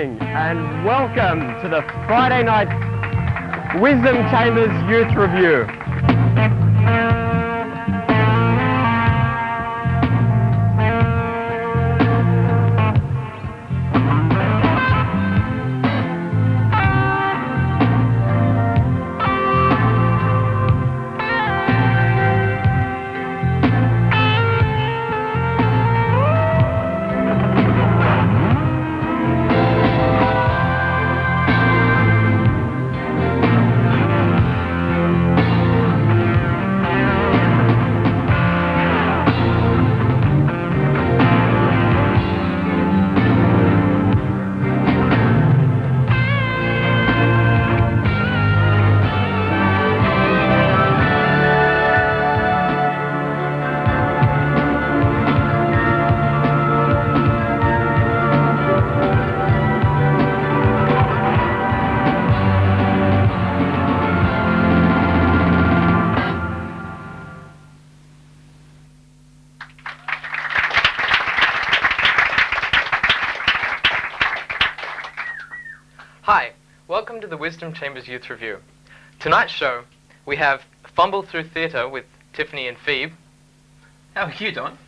evening and welcome to the Friday night Wisdom Chambers Youth Review. Hi, welcome to the Wisdom Chambers Youth Review. Tonight's show, we have Fumble Through Theatre with Tiffany and Phoebe. How are you, Don?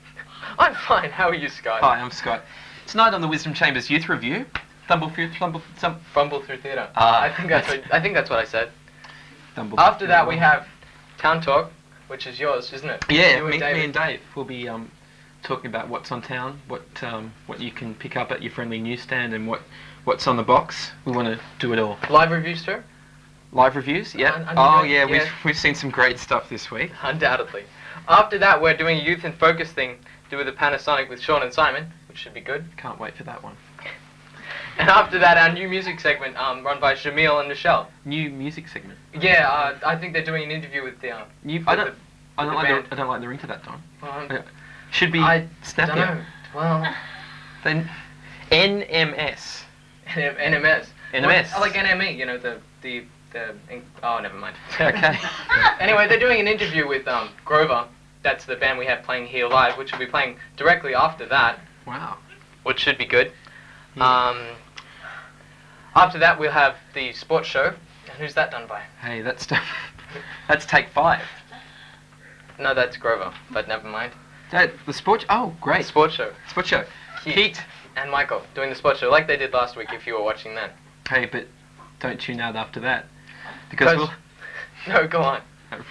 I'm fine, how are you, Scott? Hi, I'm Scott. Tonight on the Wisdom Chambers Youth Review, Fumble Through Theatre. I think that's what I said. After that we have Town Talk, which is yours, isn't it? Yeah, me and Dave will be talking about what's on town, what you can pick up at your friendly newsstand, and what's on the box. We want to do it all. Live reviews too? Live reviews, yeah. We've seen some great stuff this week. Undoubtedly. After that, we're doing a Youth in Focus thing, do with the Panasonic with Sean and Simon, which should be good. Can't wait for that one. And after that, our new music segment, run by Shamil and Michelle. New music segment? Yeah, I think they're doing an interview with the I don't like the ring to that, Don. Should be snappier. I don't know. Well, then NMS. NMS. NMS. I like NME, you know, oh, never mind. Okay. Anyway, they're doing an interview with Grover. That's the band we have playing here live, which will be playing directly after that. Wow. Which should be good. Yeah. After that, we'll have the sports show. And who's that done by? Hey, that's Take 5. No, that's Grover, but never mind. The sports... Oh, great. Sports show. Sports show. Kiet and Michael doing the sports show, like they did last week if you were watching that. Hey, but don't tune out after that. Because we'll... No, go on.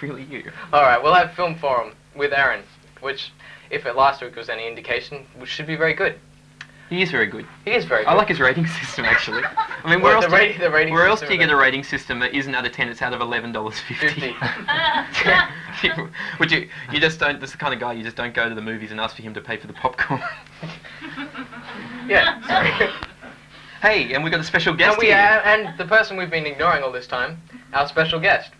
Really you. Alright, we'll have Film Forum with Erin, which, if last week was any indication, should be very good. He is very good. He is very good. I like his rating system, actually. I mean, where else do you get a rating system that isn't at attendance out of $11.50? Would you just don't, that's the kind of guy you just don't go to the movies and ask for him to pay for the popcorn. Yeah, sorry. Hey, and we've got a special guest here. And the person we've been ignoring all this time, our special guest.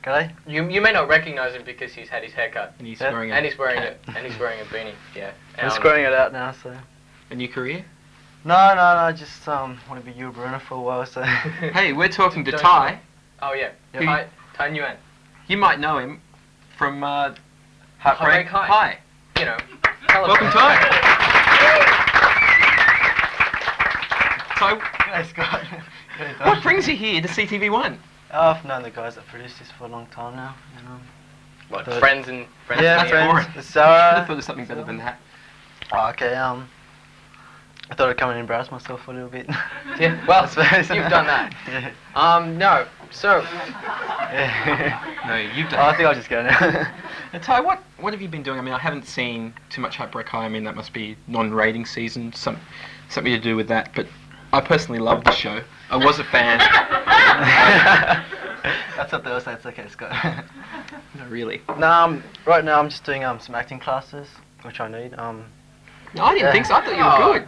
G'day. You may not recognise him because he's had his hair cut. And he's wearing a beanie, yeah. I'm just growing it out now, so... A new career? No, just want to be you, Bruno, for a while, so... Hey, we're talking to Tai. Oh, yeah. Yep. Tai Nguyen. You might know him from Heartbreak High. You know. Welcome, Tai. Tai, G'day, Scott. what brings you here to CTV1? I've known the guys that produced this for a long time now. What, friends? Yeah, That's friends. boring. So, I thought there's something better than that. Oh, okay, I thought I'd come and embarrass myself a little bit. Yeah, well, you've done that. Yeah. No, so... Yeah. No, you've done I think I'll just go now. Now, Tai, what have you been doing? I mean, I haven't seen too much Heartbreak High. I mean, that must be non-rating season, something to do with that. But I personally love the show. I was a fan. That's what they all say. It's okay, Scott. No, really. No, right now I'm just doing some acting classes, which I need. No, I didn't think so. I thought you were good.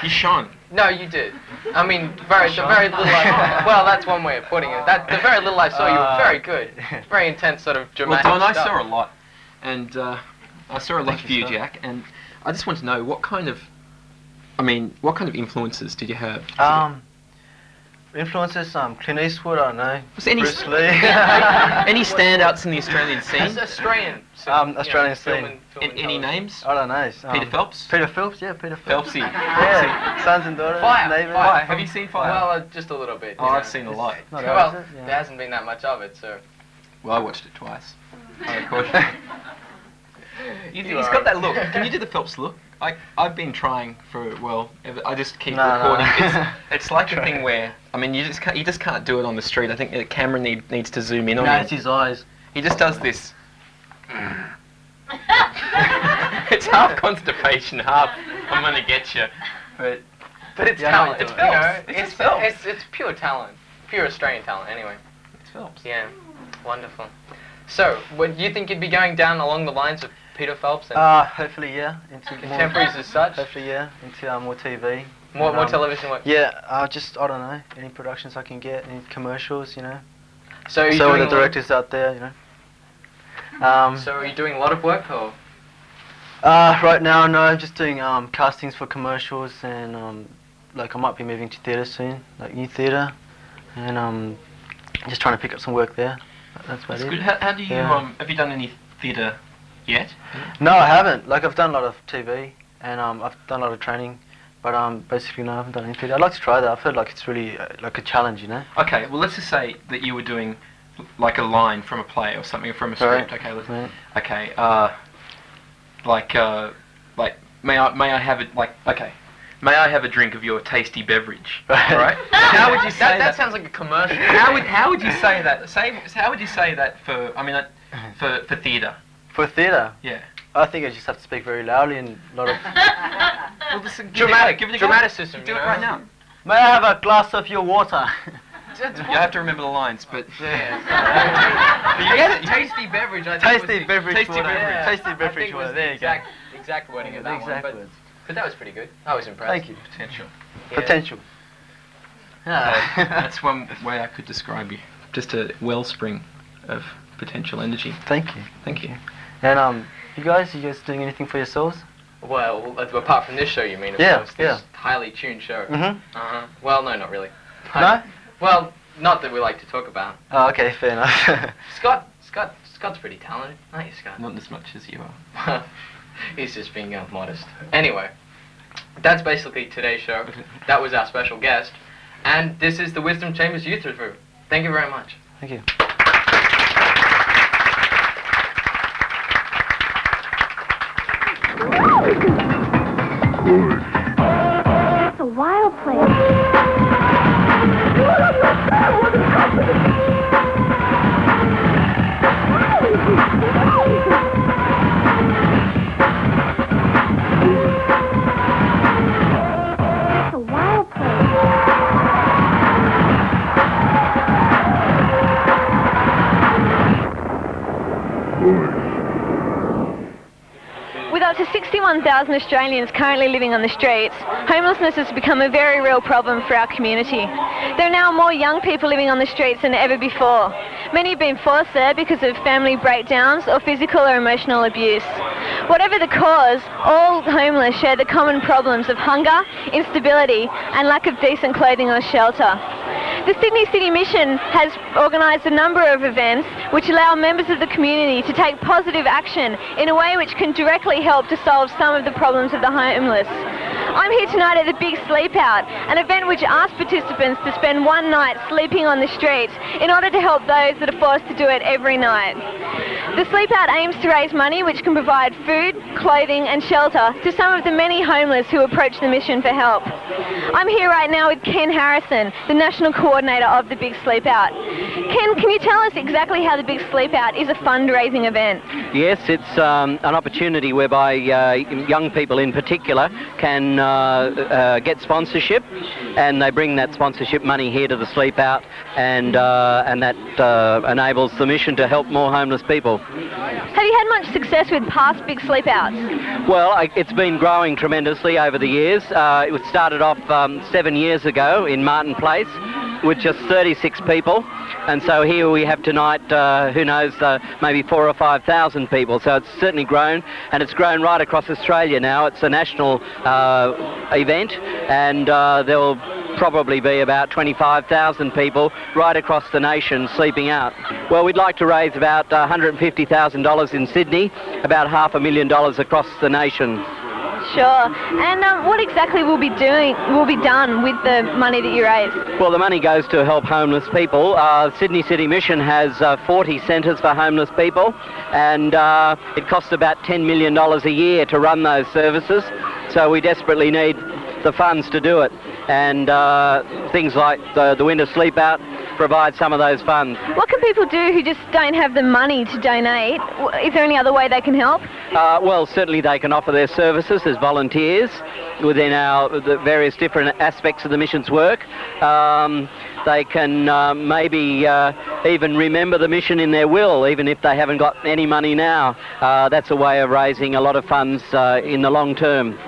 You shone. No, you did. I mean, the very little well, that's one way of putting it. The very little I saw, you were very good. Very intense, sort of dramatic Well, Don, stuff. I saw a lot. And I saw a lot of you, Jack. And I just want to know, what kind of influences did you have? Influences, Clint Eastwood, I don't know. Was any Bruce Lee. any standouts in the Australian scene? It's Australian. Australian scene. Any names? I don't know. Peter Phelps? Peter Phelps, yeah, Peter Phelps. Phelpsy. Yeah, Sons and Daughters. Fire. Fire. Have you seen Fire? Well, just a little bit. Oh, I've seen a lot. Well, there hasn't been that much of it, so. Well, I watched it twice. Of course. He's got that look. Can you do the Phelps look? I've been trying for I just keep recording. It's like a thing where you just can't do it on the street. I think the camera needs to zoom in on you. No, it's his eyes. He just does this. It's half constipation, half I'm gonna get you. But it's talent. It's Phelps. It's pure talent, pure Australian talent. Anyway. It's Phelps. Yeah, wonderful. So, do you think you'd be going down along the lines of Peter Phelps and hopefully, yeah. Into contemporaries as such? Hopefully, yeah. Into more TV. More television work? Yeah, I don't know. Any productions I can get, any commercials, you know. So with the directors out there, you know. So are you doing a lot of work, or? Right now, no. I'm just doing castings for commercials, and I might be moving to theatre soon, like new theatre, and just trying to pick up some work there. That's about it. Good. How do you have you done any theatre yet? No, I haven't. I've done a lot of TV, and I've done a lot of training, but basically no, I haven't done any theatre. I'd like to try that. I've heard like it's really like a challenge, you know. Okay, well let's just say that you were doing like a line from a play or something from a script. Right. Okay, okay. May I have it? May I have a drink of your tasty beverage? Right? How would you say that? That sounds like a commercial. How would you say that? How would you say that for for theatre? For theatre? Yeah. I think I just have to speak very loudly and a lot of... Well, dramaticism. Do it right now. May I have a glass of your water? You have to remember the lines, but... Yeah. You get it? Tasty beverage, I think. Tasty beverage water. Yeah. Tasty beverage water, there you go. Exact wording of that exact one. words. But that was pretty good. I was impressed. Thank you. Potential. Yeah. Potential. That's one way I could describe you. Just a wellspring of potential energy. Thank you. Thank you. And you guys doing anything for yourselves? Well, apart from this show, you mean? Of course, this highly tuned show. Well, no, not really. No? Well, not that we like to talk about. Oh, okay, fair enough. Scott's pretty talented, aren't you, Scott? Not as much as you are. He's just being modest. Anyway, that's basically today's show. That was our special guest. And this is the Wisdom Chambers Youth Review. Thank you very much. Thank you. It's a wild place. With up to 61,000 Australians currently living on the streets, homelessness has become a very real problem for our community. There are now more young people living on the streets than ever before. Many have been forced there because of family breakdowns or physical or emotional abuse. Whatever the cause, all homeless share the common problems of hunger, instability, and lack of decent clothing or shelter. The Sydney City Mission has organised a number of events which allow members of the community to take positive action in a way which can directly help to solve some of the problems of the homeless. I'm here tonight at the Big Sleep Out, an event which asks participants to spend one night sleeping on the streets in order to help those that are forced to do it every night. The Sleep Out aims to raise money which can provide food, clothing and shelter to some of the many homeless who approach the mission for help. I'm here right now with Ken Harrison, the National Coordinator of the Big Sleep Out. Ken, can you tell us exactly how the Big Sleep Out is a fundraising event? Yes, it's an opportunity whereby young people in particular can get sponsorship, and they bring that sponsorship money here to the Sleep Out, and that enables the mission to help more homeless people. Have you had much success with past Big Sleep Outs? Well, it's been growing tremendously over the years. It was started off 7 years ago in Martin Place, with just 36 people, and so here we have tonight, who knows, maybe 4,000 or 5,000 people. So it's certainly grown, and it's grown right across Australia now. It's a national event, and there will probably be about 25,000 people right across the nation sleeping out. Well, we'd like to raise about $150,000 in Sydney, about $500,000 across the nation. Sure. And what exactly will be done with the money that you raise? Well, the money goes to help homeless people. Sydney City Mission has 40 centres for homeless people, and it costs about $10 million a year to run those services, so we desperately need the funds to do it. And things like the winter sleep out provide some of those funds. What can people do who just don't have the money to donate? Is there any other way they can help? Well, certainly they can offer their services as volunteers within the various different aspects of the mission's work. They can maybe even remember the mission in their will, even if they haven't got any money now. That's a way of raising a lot of funds in the long term.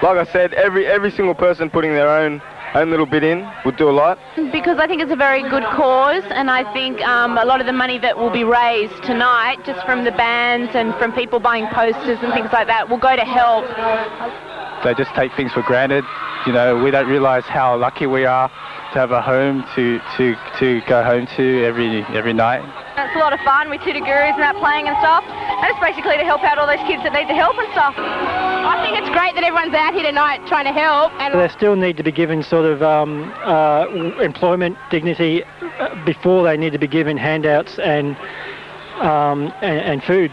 Like I said, every single person putting their own little bit in would do a lot. Because I think it's a very good cause, and I think a lot of the money that will be raised tonight, just from the bands and from people buying posters and things like that, will go to help. They just take things for granted. You know, we don't realise how lucky we are to have a home to go home to every night. It's a lot of fun with Tutor Gurus and that playing and stuff. And it's basically to help out all those kids that need the help and stuff. I think it's great that everyone's out here tonight trying to help. And they still need to be given sort of employment dignity before they need to be given handouts and food.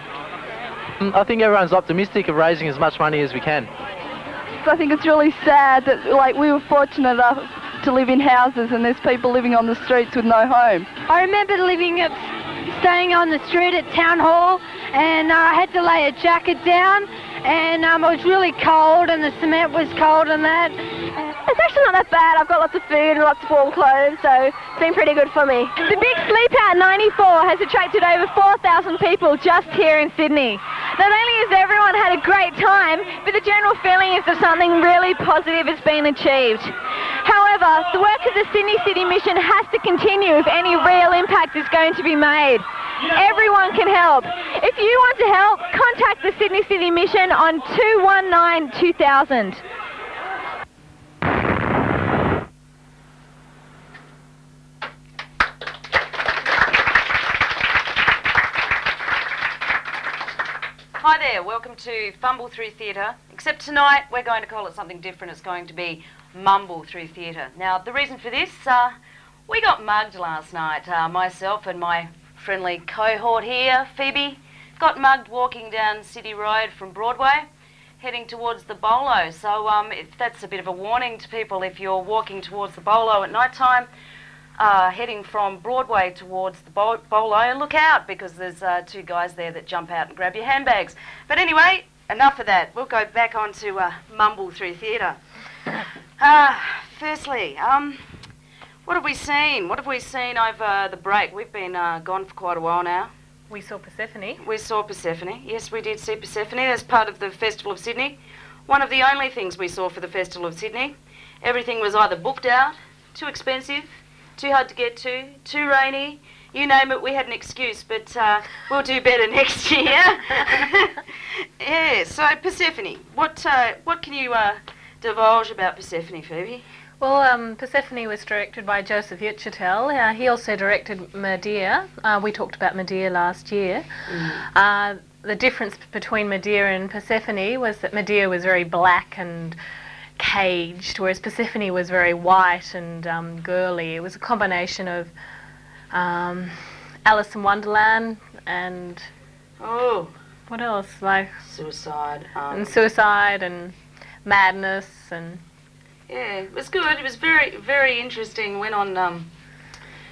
I think everyone's optimistic of raising as much money as we can. I think it's really sad that, like, we were fortunate enough to live in houses and there's people living on the streets with no home. I remember staying on the street at Town Hall, and I had to lay a jacket down, and it was really cold and the cement was cold and that. It's actually not that bad. I've got lots of food and lots of warm clothes, so it's been pretty good for me. The Big Sleep Out 94 has attracted over 4,000 people just here in Sydney. Not only has everyone had a great time, but the general feeling is that something really positive has been achieved. However, the work of the Sydney City Mission has to continue if any real impact is going to be made. Everyone can help. If you want to help, contact the Sydney City Mission on 219 2000. Hi there, welcome to Fumble Through Theatre, except tonight we're going to call it something different. It's going to be Mumble Through Theatre. Now, the reason for this, we got mugged last night. Myself and my friendly cohort here, Phoebe, got mugged walking down City Road from Broadway, heading towards the Bolo. So that's a bit of a warning to people if you're walking towards the Bolo at night time. Heading from Broadway towards the Bolo, look out, because there's two guys there that jump out and grab your handbags. But anyway, enough of that. We'll go back on to Mumble Through Theatre. Firstly, what have we seen? What have we seen over the break? We've been gone for quite a while now. We saw Persephone. We saw Persephone. Yes, we did see Persephone as part of the Festival of Sydney. One of the only things we saw for the Festival of Sydney. Everything was either booked out, too expensive, too hard to get to, too rainy, you name it, we had an excuse, but we'll do better next year. Yeah, so Persephone, what can you divulge about Persephone, Phoebe? Well, Persephone was directed by Joseph Chenelle. He also directed Medea. We talked about Medea last year. The difference between Medea and Persephone was that Medea was very black and caged, whereas Persephone was very white and girly. It was a combination of Alice in Wonderland and what else, like suicide and madness, and yeah, it was good. It was very, very interesting. Went on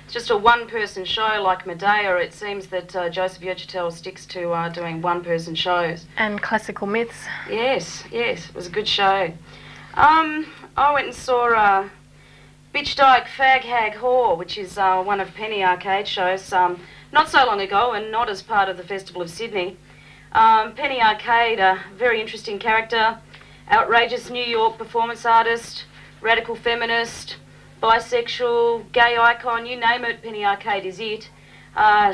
just a one-person show like Medea. It seems that Joseph Chenelle sticks to doing one-person shows and classical myths. Yes, it was a good show. I went and saw Bitch Dyke Fag Hag Whore, which is one of Penny Arcade shows, not so long ago and not as part of the Festival of Sydney. Penny Arcade, a very interesting character, outrageous New York performance artist, radical feminist, bisexual, gay icon, you name it, Penny Arcade is it.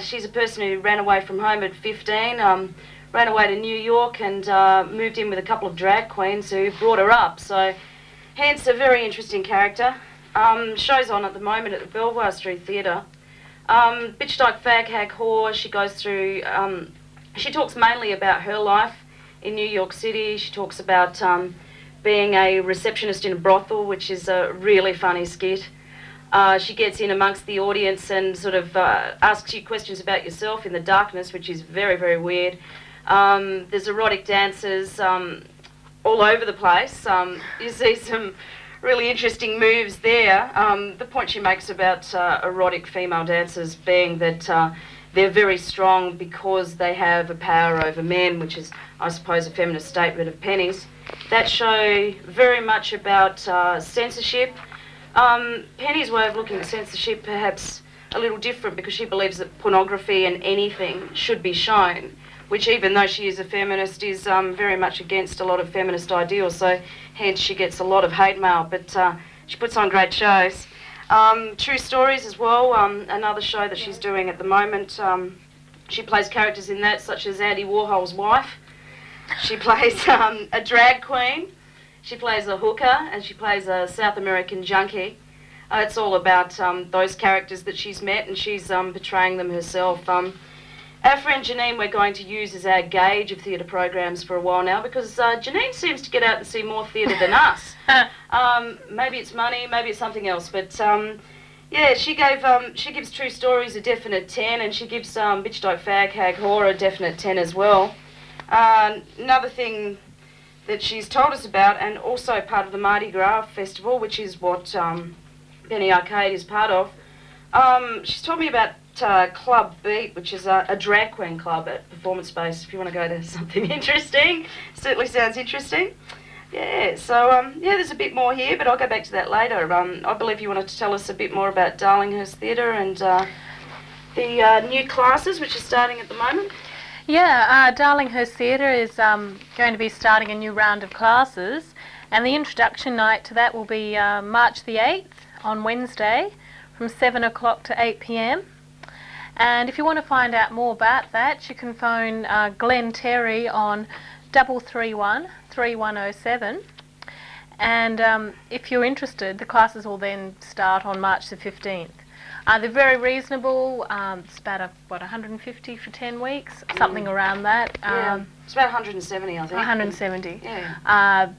She's a person who ran away from home at 15, ran away to New York and moved in with a couple of drag queens who brought her up. So, hence a very interesting character. Show's on at the moment at the Belvoir Street Theatre. Bitch, Dyke, Fag, Hag, Whore, she goes through, she talks mainly about her life in New York City. She talks about being a receptionist in a brothel, which is a really funny skit. She gets in amongst the audience and sort of asks you questions about yourself in the darkness, which is very, very weird. There's erotic dancers all over the place. You see some really interesting moves there. The point she makes about erotic female dancers being that they're very strong because they have a power over men, which is, I suppose, a feminist statement of Penny's. That show very much about censorship. Penny's way of looking at censorship perhaps a little different because she believes that pornography and anything should be shown, which even though she is a feminist is very much against a lot of feminist ideals, so hence she gets a lot of hate mail, but she puts on great shows. True Stories as well, another show that she's doing at the moment. She plays characters in that such as Andy Warhol's wife. She plays a drag queen. She plays a hooker and she plays a South American junkie. It's all about those characters that she's met and she's portraying them herself. Our friend Janine we're going to use as our gauge of theatre programs for a while now because Janine seems to get out and see more theatre than us. Maybe it's money, maybe it's something else, but yeah, she gives True Stories a definite 10 and she gives Bitch, Dyke, Fag, Hag, Whore a definite 10 as well. Another thing that she's told us about, and also part of the Mardi Gras Festival, which is what Penny Arcade is part of, she's told me about Club Beat, which is a drag queen club at Performance Space, if you want to go to something interesting. Certainly sounds interesting. Yeah, so yeah, there's a bit more here, but I'll go back to that later. I believe you wanted to tell us a bit more about Darlinghurst Theatre and the new classes, which are starting at the moment. Yeah, Darlinghurst Theatre is going to be starting a new round of classes, and the introduction night to that will be March the 8th on Wednesday from 7 o'clock to 8 p.m. And if you want to find out more about that, you can phone Glenn Terry on 331 3107. And if you're interested, the classes will then start on March the 15th. They're very reasonable. It's about, 150 for 10 weeks, something around that. Yeah, it's about 170, I think. 170. Yeah.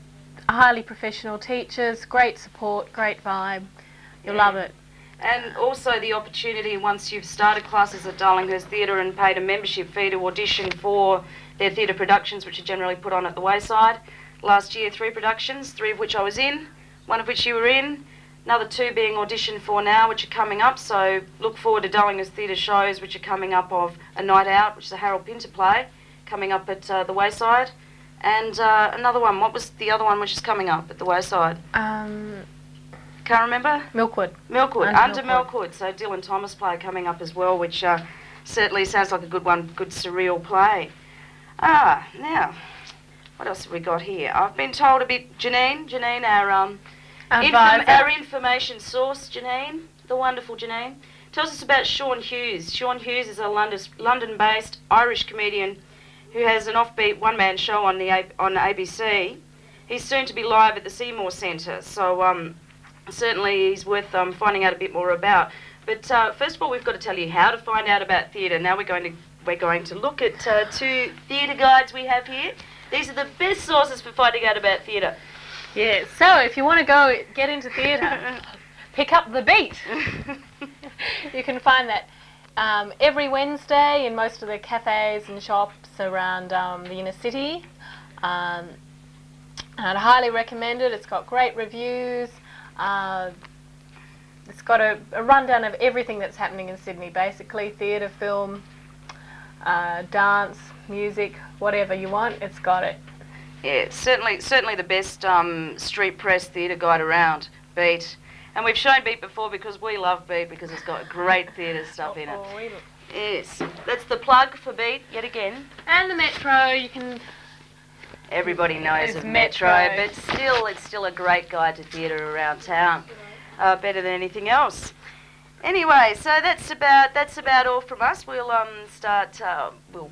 Highly professional teachers, great support, great vibe. You'll love it. And also the opportunity, once you've started classes at Darlinghurst Theatre and paid a membership fee, to audition for their theatre productions, which are generally put on at the Wayside. Last year, 3 productions, 3 of which I was in, 1 of which you were in. Another 2 being auditioned for now, which are coming up, so look forward to Darlinghurst Theatre shows which are coming up of A Night Out, which is a Harold Pinter play, coming up at the Wayside. And another one, what was the other one which is coming up at the Wayside? Can't remember? Milkwood. Under Milkwood. So Dylan Thomas play coming up as well, which certainly sounds like a good one, good surreal play. Now, what else have we got here? I've been told a bit, Janine, our information source, Janine, the wonderful Janine, tells us about Sean Hughes. Sean Hughes is a London-based Irish comedian who has an offbeat one-man show on ABC. He's soon to be live at the Seymour Centre, so certainly he's worth finding out a bit more about. But first of all, we've got to tell you how to find out about theatre. Now we're going to look at 2 theatre guides we have here. These are the best sources for finding out about theatre. Yeah, so if you want to go get into theatre, pick up the beat. You can find that every Wednesday in most of the cafes and shops around the inner city. I'd highly recommend it. It's got great reviews. It's got a rundown of everything that's happening in Sydney, basically theatre, film, dance, music, whatever you want, it's got it. Yeah, certainly the best street press theatre guide around, Beat. And we've shown Beat before because we love Beat because it's got great theatre stuff in it. Yes, that's the plug for Beat yet again. And the Metro, you can... Everybody knows It's of Metro, but still, it's still a great guide to theatre around town. Better than anything else. Anyway, so that's about all from us. We'll we'll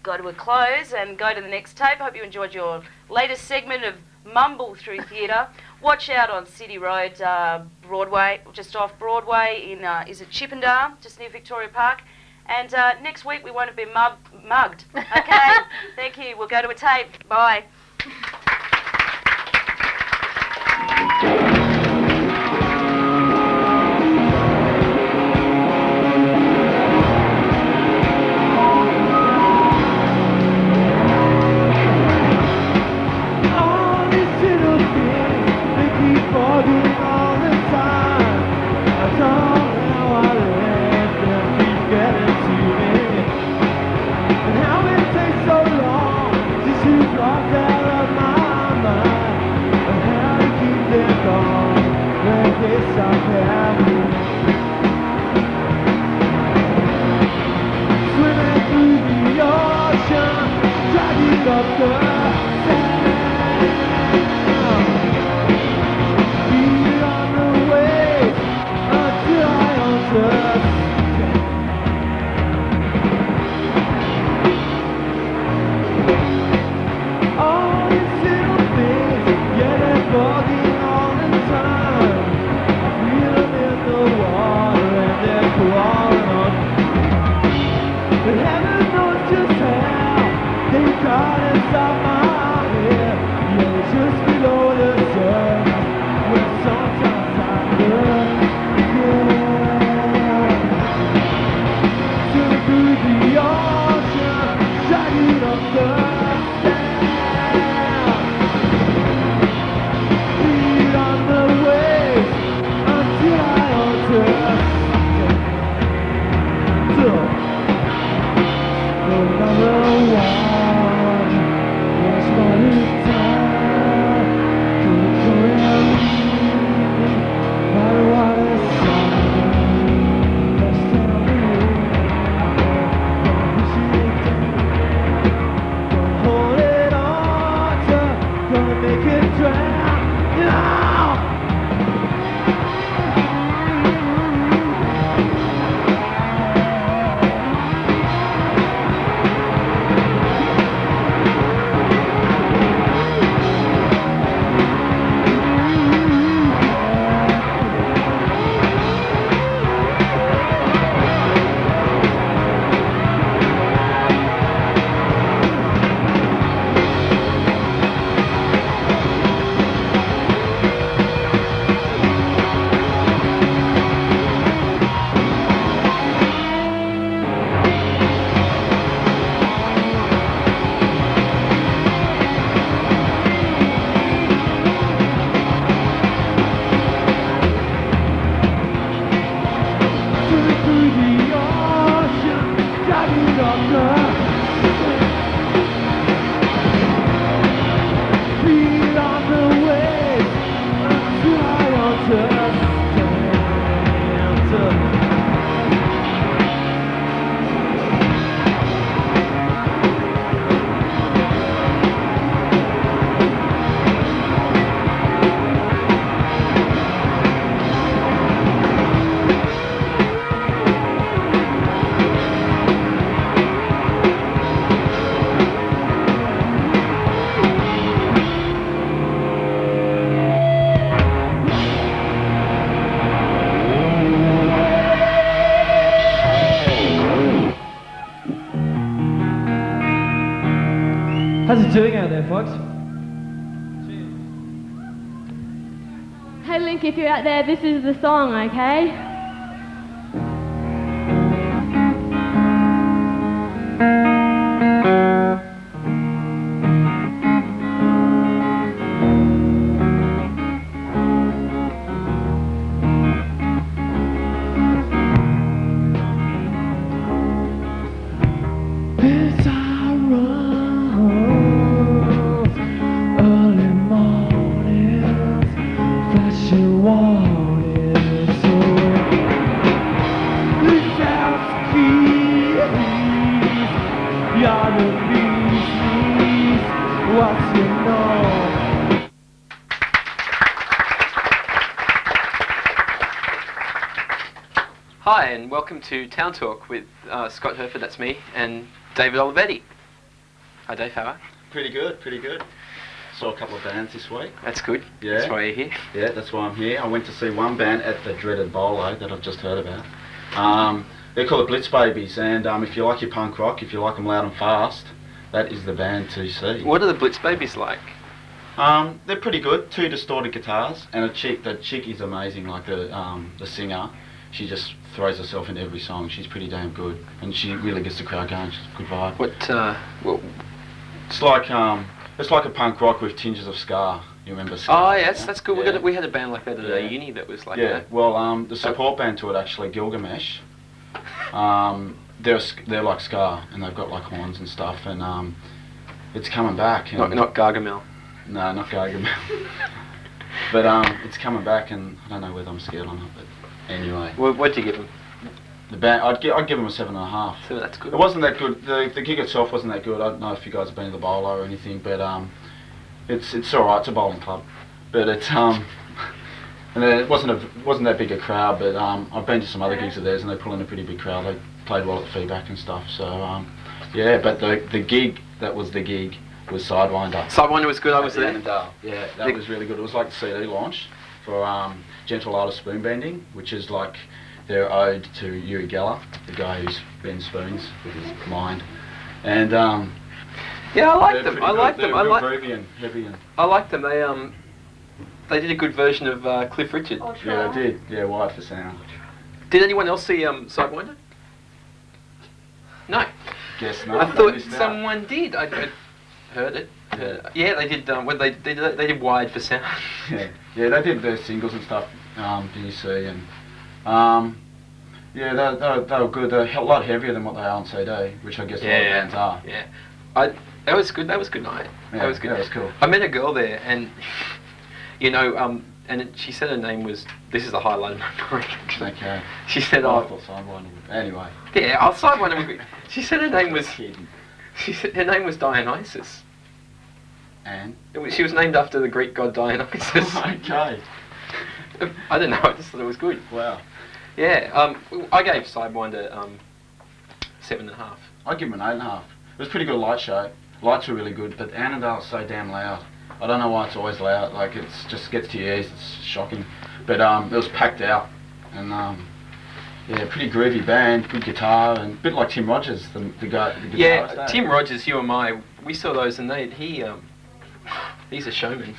go to a close and go to the next tape. Hope you enjoyed your latest segment of Mumble Through Theatre. Watch out on City Road, Broadway, just off Broadway in is it Chippendale, just near Victoria Park. And next week we won't have been mugged. Okay, thank you. We'll go to a tape. Bye. How's it doing out there, folks? Hey Link, if you're out there, this is the song, okay? She wanted so No. Hi, and welcome to Town Talk with Scott Herford, that's me, and David Olivetti. Hi, Dave, how are you? Pretty good, pretty good. Saw a couple of bands this week. That's good. Yeah. That's why you're here. Yeah, that's why I'm here. I went to see one band at the dreaded Bolo that I've just heard about. They're called the Blitz Babies, and if you like your punk rock, if you like them loud and fast, that is the band to see. What are the Blitz Babies like? They're pretty good. 2 distorted guitars, and the chick is amazing, like the singer. She just throws herself in every song. She's pretty damn good, and she really gets the crowd going. She's a good vibe. It's like a punk rock with tinges of ska. You remember ska? Oh, yes, that's good. Yeah. We had a band like that at uni that was like that. Well, the support band to it actually, Gilgamesh. They're like ska, and they've got like horns and stuff, and it's coming back. And Not Gargamel. No, not Gargamel. But it's coming back, and I don't know whether I'm scared or not. But anyway. What'd you give them? The band, I'd give them a 7.5. So that's good. It wasn't that good. The gig itself wasn't that good. I don't know if you guys have been to the Bolo or anything, but it's all right. It's a bowling club, but it's and it wasn't that big a crowd. But I've been to some other gigs of theirs, and they pull in a pretty big crowd. They played well at feedback and stuff. So yeah. But the gig that was the gig was Sidewinder. Sidewinder was good. I was there. Yeah, that was really good. It was like the CD launch for Gentle Art of Spoon Bending, which is like their ode to Uri Geller, the guy who's bends spoons with his mind. And yeah, I like them. I like them. I like groovy and heavy and I like them. They did a good version of Cliff Richard. Yeah, they did. Yeah, Wired for Sound. Did anyone else see Sidewinder? No. Guess not. I thought someone did. I heard it. Yeah, they did. They did Wired for Sound. Yeah, they did their singles and stuff. DC and yeah, they were good. They're a lot heavier than what they are on CD, which I guess a lot of bands are. Yeah, that was good. That was a good night. Yeah, that was good. Yeah, that was cool. I met a girl there, and she said her name was. This is the highlight of my career. Okay. She said, I thought Sidewinder. Anyway. Yeah, I'll Sidewinder. She said her name was. She said her name was Dionysus. And? She was named after the Greek god Dionysus. Okay. I don't know. I just thought it was good. Wow. Yeah. I gave Sidewinder 7.5. I'd give them an 8.5. It was a pretty good light show. Lights were really good, but Annandale's so damn loud. I don't know why it's always loud. Like it just gets to your ears. It's shocking. But it was packed out, and yeah, pretty groovy band, good guitar, and a bit like Tim Rogers, the guitarist. Yeah, Tim Rogers, you and I, we saw those, and he's a showman.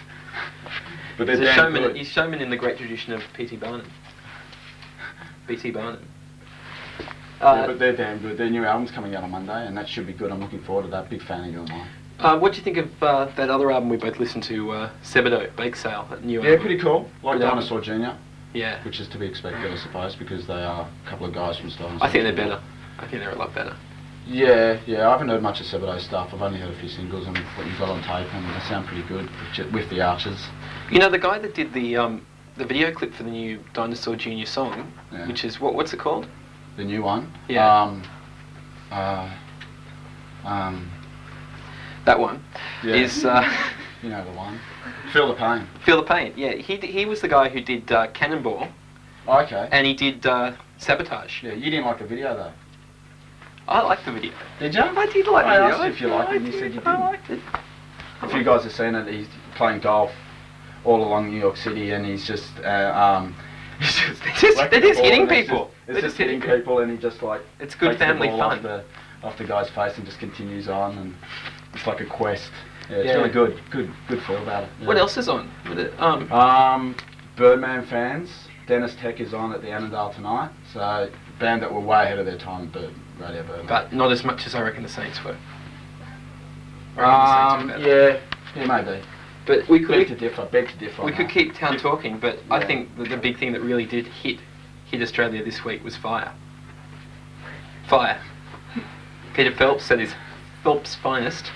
But he's a showman. Good. He's showman in the great tradition of P.T. Barnum. B.T. Barnum. Yeah, but they're damn good. Their new album's coming out on Monday, and that should be good. I'm looking forward to that. Big fan of you and mine. What do you think of that other album we both listened to, Sebadoh, Bake Sale, that new album? Yeah, pretty cool. Like Dinosaur Jr. Yeah. Which is to be expected, I suppose, because they are a couple of guys from Dinosaur. I think they're better. I think they're a lot better. Yeah, I haven't heard much of Sebadoh stuff. I've only heard a few singles and what you've got on tape, and they sound pretty good with the Archers. You know, the guy that did the video clip for the new Dinosaur Jr. song, which is, what's it called? The new one? Yeah. That one is... you know the one. Feel the Pain. Feel the Pain, yeah. He was the guy who did Cannonball. Oh, okay. And he did Sabotage. Yeah, you didn't like the video though. I liked the video. Did you? I did like the video. I asked if you liked it and you said you didn't. I liked it. If you guys have seen it, he's playing golf all along New York City, and he's just they're just hitting people. It's just hitting people, and he just like it's good family fun. Off the guy's face and just continues on, and it's like a quest. Yeah, it's really good feel about it. Yeah. What else is on? Birdman fans. Dennis Tech is on at the Annandale tonight. So band that were way ahead of their time, Radio Birdman. But not as much as I reckon the Saints were. Yeah, maybe. But we could beg to differ. We could keep town talking, but yeah. I think the big thing that really did hit Australia this week was Fire. Fire. Peter Phelps at his Phelps finest.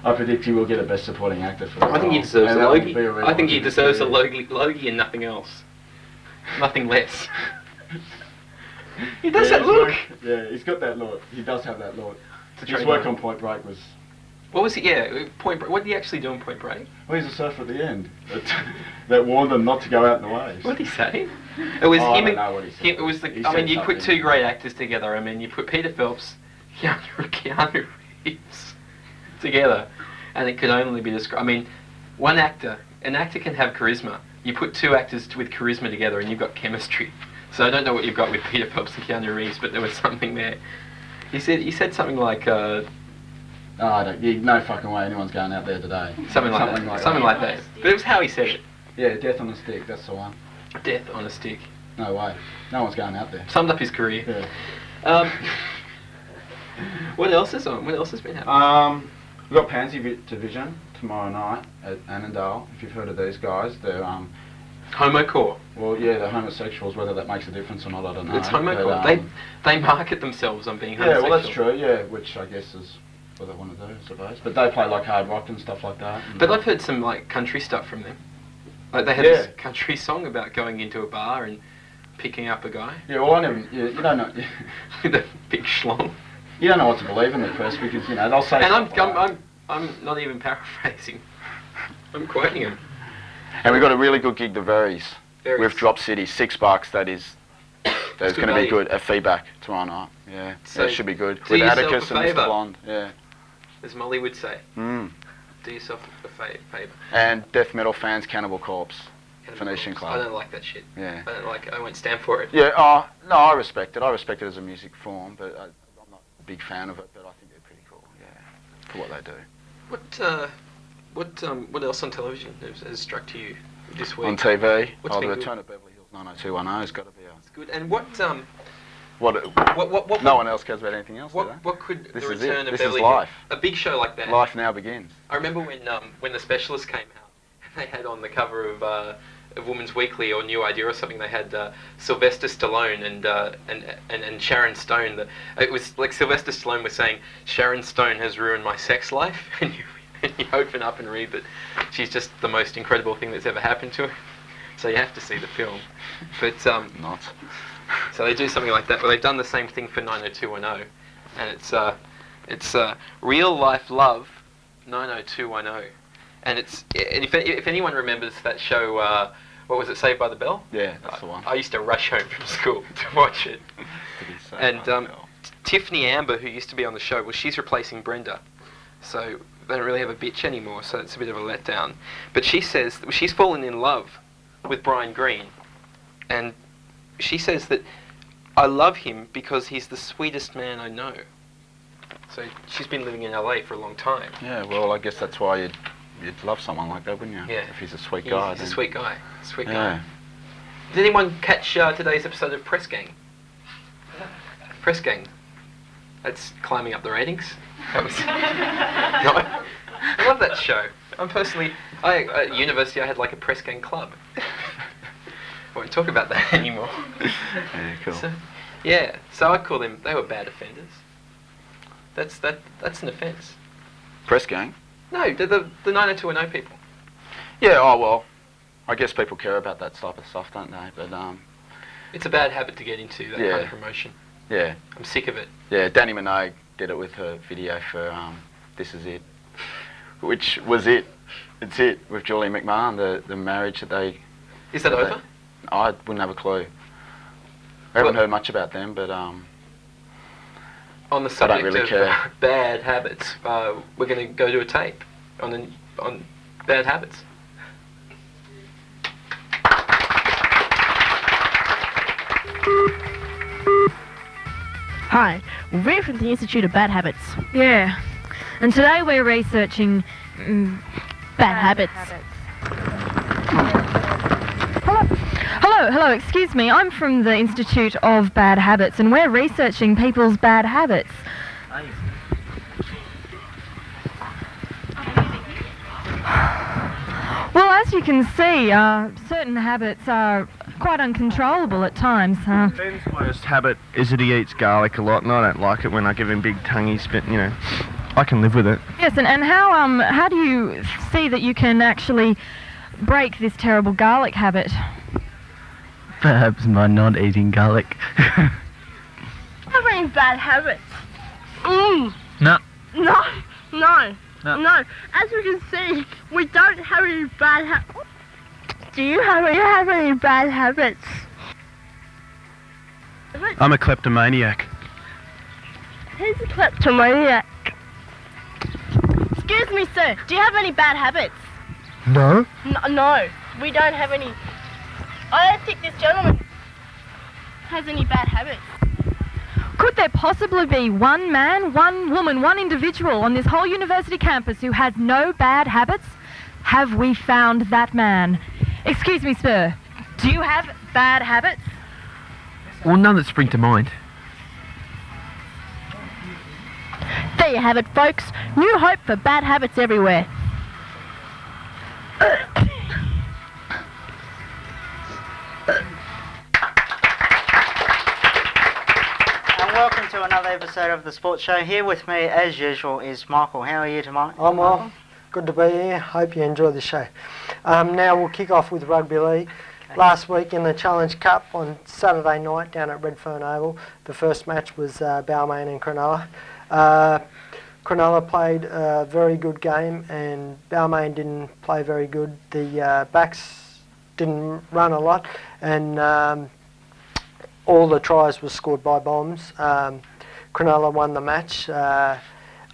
I predict he will get a Best Supporting Actor for that. I think he deserves a Logie. I think he deserves a Logie and nothing else. Nothing less. He does that look. He's got that look. He does have that look. His work on Point Break was What was he? Yeah, Point Break. What did he actually do in Point Break? Well, he's a surfer at the end. That warned them not to go out in the waves. What did he say? It was I him. don't know what he said. It was the. He I mean, said you put something. two great actors together. I mean, you put Peter Phelps, Keanu Reeves together, and it could only be described. I mean, an actor can have charisma. You put two actors with charisma together, and you've got chemistry. So I don't know what you've got with Peter Phelps and Keanu Reeves, but there was something there. He said something like. No fucking way anyone's going out there today. Something like that. But it was how he said it. Yeah, death on a stick, that's the one. Death on a stick. No way. No one's going out there. Summed up his career. Yeah. What else is on? What else has been happening? We've got Pansy Division tomorrow night at Annandale. If you've heard of these guys, they're homocore. Well, yeah, they're homosexuals. Whether that makes a difference or not, I don't know. It's homocore. They market themselves on being homosexual. Yeah, well, that's true. Yeah, which I guess is what they want to do, I suppose. But they play like hard rock and stuff like that. But I've heard some like country stuff from them. Like they had this country song about going into a bar and picking up a guy. Yeah, well, I never. You don't know. With a big schlong. You don't know what to believe in the press because they'll say. And I'm not even paraphrasing. I'm quoting him. And we've got a really good gig, the Veries. With Drop City, $6. That's going to be good. At feedback tomorrow night. Yeah, so it should be good. With Atticus and Mr. Blonde. Yeah. As Molly would say. Mm. Do yourself a favour. And death metal fans, Cannibal Corpse. Phoenician Club. I don't like that shit. Yeah. I won't stand for it. Yeah, no, I respect it. I respect it as a music form, but I'm not a big fan of it, but I think they're pretty cool, yeah, for what they do. What else on television has struck you this week? On TV? What's been the good? Return of Beverly Hills 90210 has got to be It's good. And what no one else cares about anything else, do they? What could This the is Return it. of This Beverly is life. Hills, a big show like that? Life now begins. I remember when The Specialist came out, and they had on the cover of Woman's Weekly or New Idea or something, they had Sylvester Stallone and Sharon Stone. It was like Sylvester Stallone was saying, "Sharon Stone has ruined my sex life," and you open up and read that she's just the most incredible thing that's ever happened to her. So you have to see the film. But not. So they do something like that. Well, they've done the same thing for 90210, and it's real life love 90210, and if anyone remembers that show, what was it, Saved by the Bell? Yeah, that's the one. I used to rush home from school to watch it. And Tiffany Amber, who used to be on the show, well, she's replacing Brenda, so they don't really have a bitch anymore. So it's a bit of a letdown. But she says that she's fallen in love with Brian Greene, and she says that I love him because he's the sweetest man I know. So she's been living in LA for a long time. Yeah, well, I guess that's why you'd love someone like that, wouldn't you? Yeah. If he's a sweet guy. He's a sweet guy. Sweet guy. Yeah. Did anyone catch today's episode of Press Gang? Press Gang. That's climbing up the ratings. That was. I love that show. At university I had like a Press Gang club. I won't talk about that anymore. Yeah, cool. So I call them, they were bad offenders. That's an offence. Press Gang? No, they're the 90210 people. Yeah, oh well, I guess people care about that type of stuff, don't they? But it's a bad habit to get into, that kind of promotion. Yeah. I'm sick of it. Yeah, Danny Minogue did it with her video for This Is It, which was it. It's it, with Julie McMahon, the marriage that they... Is that over? I wouldn't have a clue. I haven't heard much about them, but on the subject of bad habits, we're going to go to a tape on bad habits. Hi, we're from the Institute of Bad Habits. Yeah, and today we're researching bad habits. Hello, excuse me, I'm from the Institute of Bad Habits and we're researching people's bad habits. Well, as you can see, certain habits are quite uncontrollable at times. Ben's worst habit is that he eats garlic a lot, and I don't like it when I give him big tongues, but, you know, I can live with it. Yes, and how do you see that you can actually break this terrible garlic habit? Perhaps by not eating garlic. Having bad habits. No. No. No. As you can see, we don't have any bad habits. Do you have any bad habits? I'm a kleptomaniac. Who's a kleptomaniac? Excuse me, sir. Do you have any bad habits? No. No, we don't have any. I don't think this gentleman has any bad habits. Could there possibly be one man, one woman, one individual on this whole university campus who has no bad habits? Have we found that man? Excuse me, sir. Do you have bad habits? Well, none that spring to mind. There you have it, folks. New hope for bad habits everywhere. And welcome to another episode of the Sports Show. Here with me, as usual, is Michael. How are you tonight? I'm well. Good to be here. Hope you enjoy the show. Now we'll kick off with Rugby League. Okay. Last week in the Challenge Cup on Saturday night down at Redfern Oval, the first match was Balmain and Cronulla. Cronulla played a very good game and Balmain didn't play very good. The backs didn't run a lot and all the tries were scored by bombs. Cronulla won the match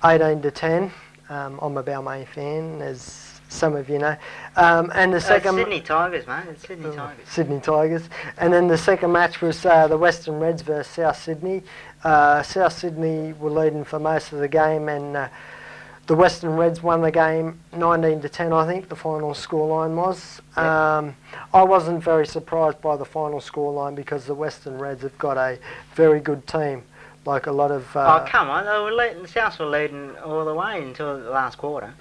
18-10. I'm a Balmain fan, as some of you know. And the second... Sydney Tigers, mate. It's Sydney Tigers. Sydney Tigers. And then the second match was the Western Reds versus South Sydney. South Sydney were leading for most of the game and the Western Reds won the game 19-10, I think the final scoreline was. Yep. I wasn't very surprised by the final scoreline because the Western Reds have got a very good team. Like a lot of... oh, come on. They were leading, the Souths were leading all the way until the last quarter.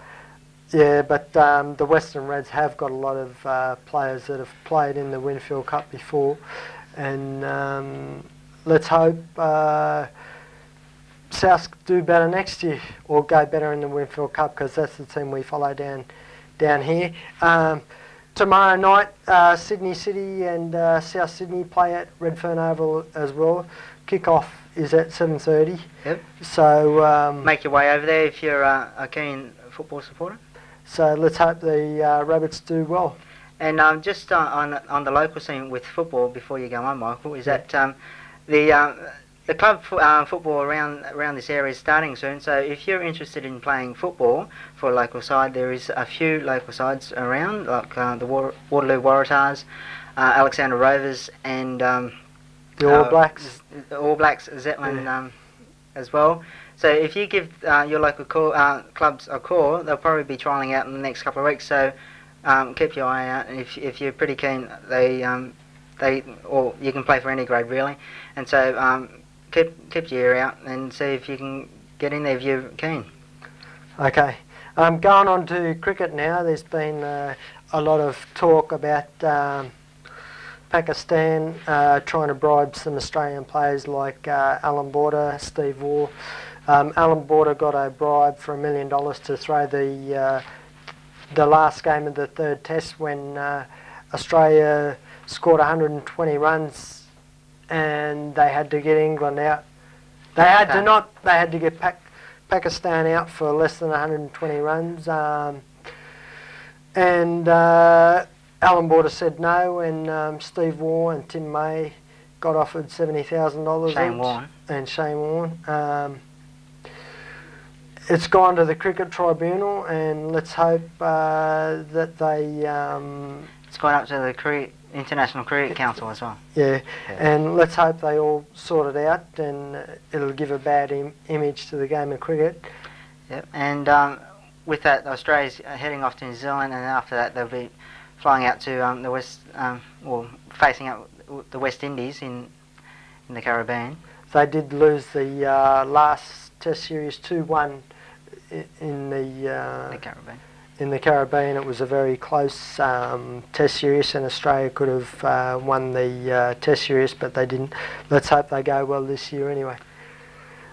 Yeah, but the Western Reds have got a lot of players that have played in the Winfield Cup before. And let's hope Souths do better next year or go better in the Winfield Cup because that's the team we follow down here. Tomorrow night, Sydney City and South Sydney play at Redfern Oval as well. Kick-off is at 7:30. Yep. So make your way over there if you're a keen football supporter. So let's hope the Rabbits do well. And just on the local scene with football, before you go on, Michael, is that the club football around this area is starting soon. So if you're interested in playing football for a local side, there is a few local sides around, like the Waterloo Waratahs, Alexander Rovers, and the All Blacks. The All Blacks, Zetland as well. So if you give your local clubs a call, they'll probably be trialling out in the next couple of weeks. So keep your eye out, and if you're pretty keen, or you can play for any grade really. And so keep your ear out and see if you can get in there if you're keen. Okay. Going on to cricket now. There's been a lot of talk about Pakistan trying to bribe some Australian players like Alan Border, Steve Waugh. Alan Border got a bribe for $1 million to throw the last game of the third test when Australia scored 120 runs and they had to get England out. They had to get Pakistan out for less than 120 runs. And Alan Border said no, and Steve Waugh and Tim May got offered $70,000 each. And Shane Warne. It's gone to the Cricket Tribunal, and let's hope that they... it's gone up to the International Cricket Council as well. Yeah, and let's hope they all sort it out, and it'll give a bad image to the game of cricket. Yep, and with that, Australia's heading off to New Zealand, and after that they'll be flying out to the West, or facing out the West Indies in the Caribbean. They did lose the last Test series 2-1 in the Caribbean. In the Caribbean. It was a very close Test series, and Australia could have won the Test series, but they didn't. Let's hope they go well this year anyway.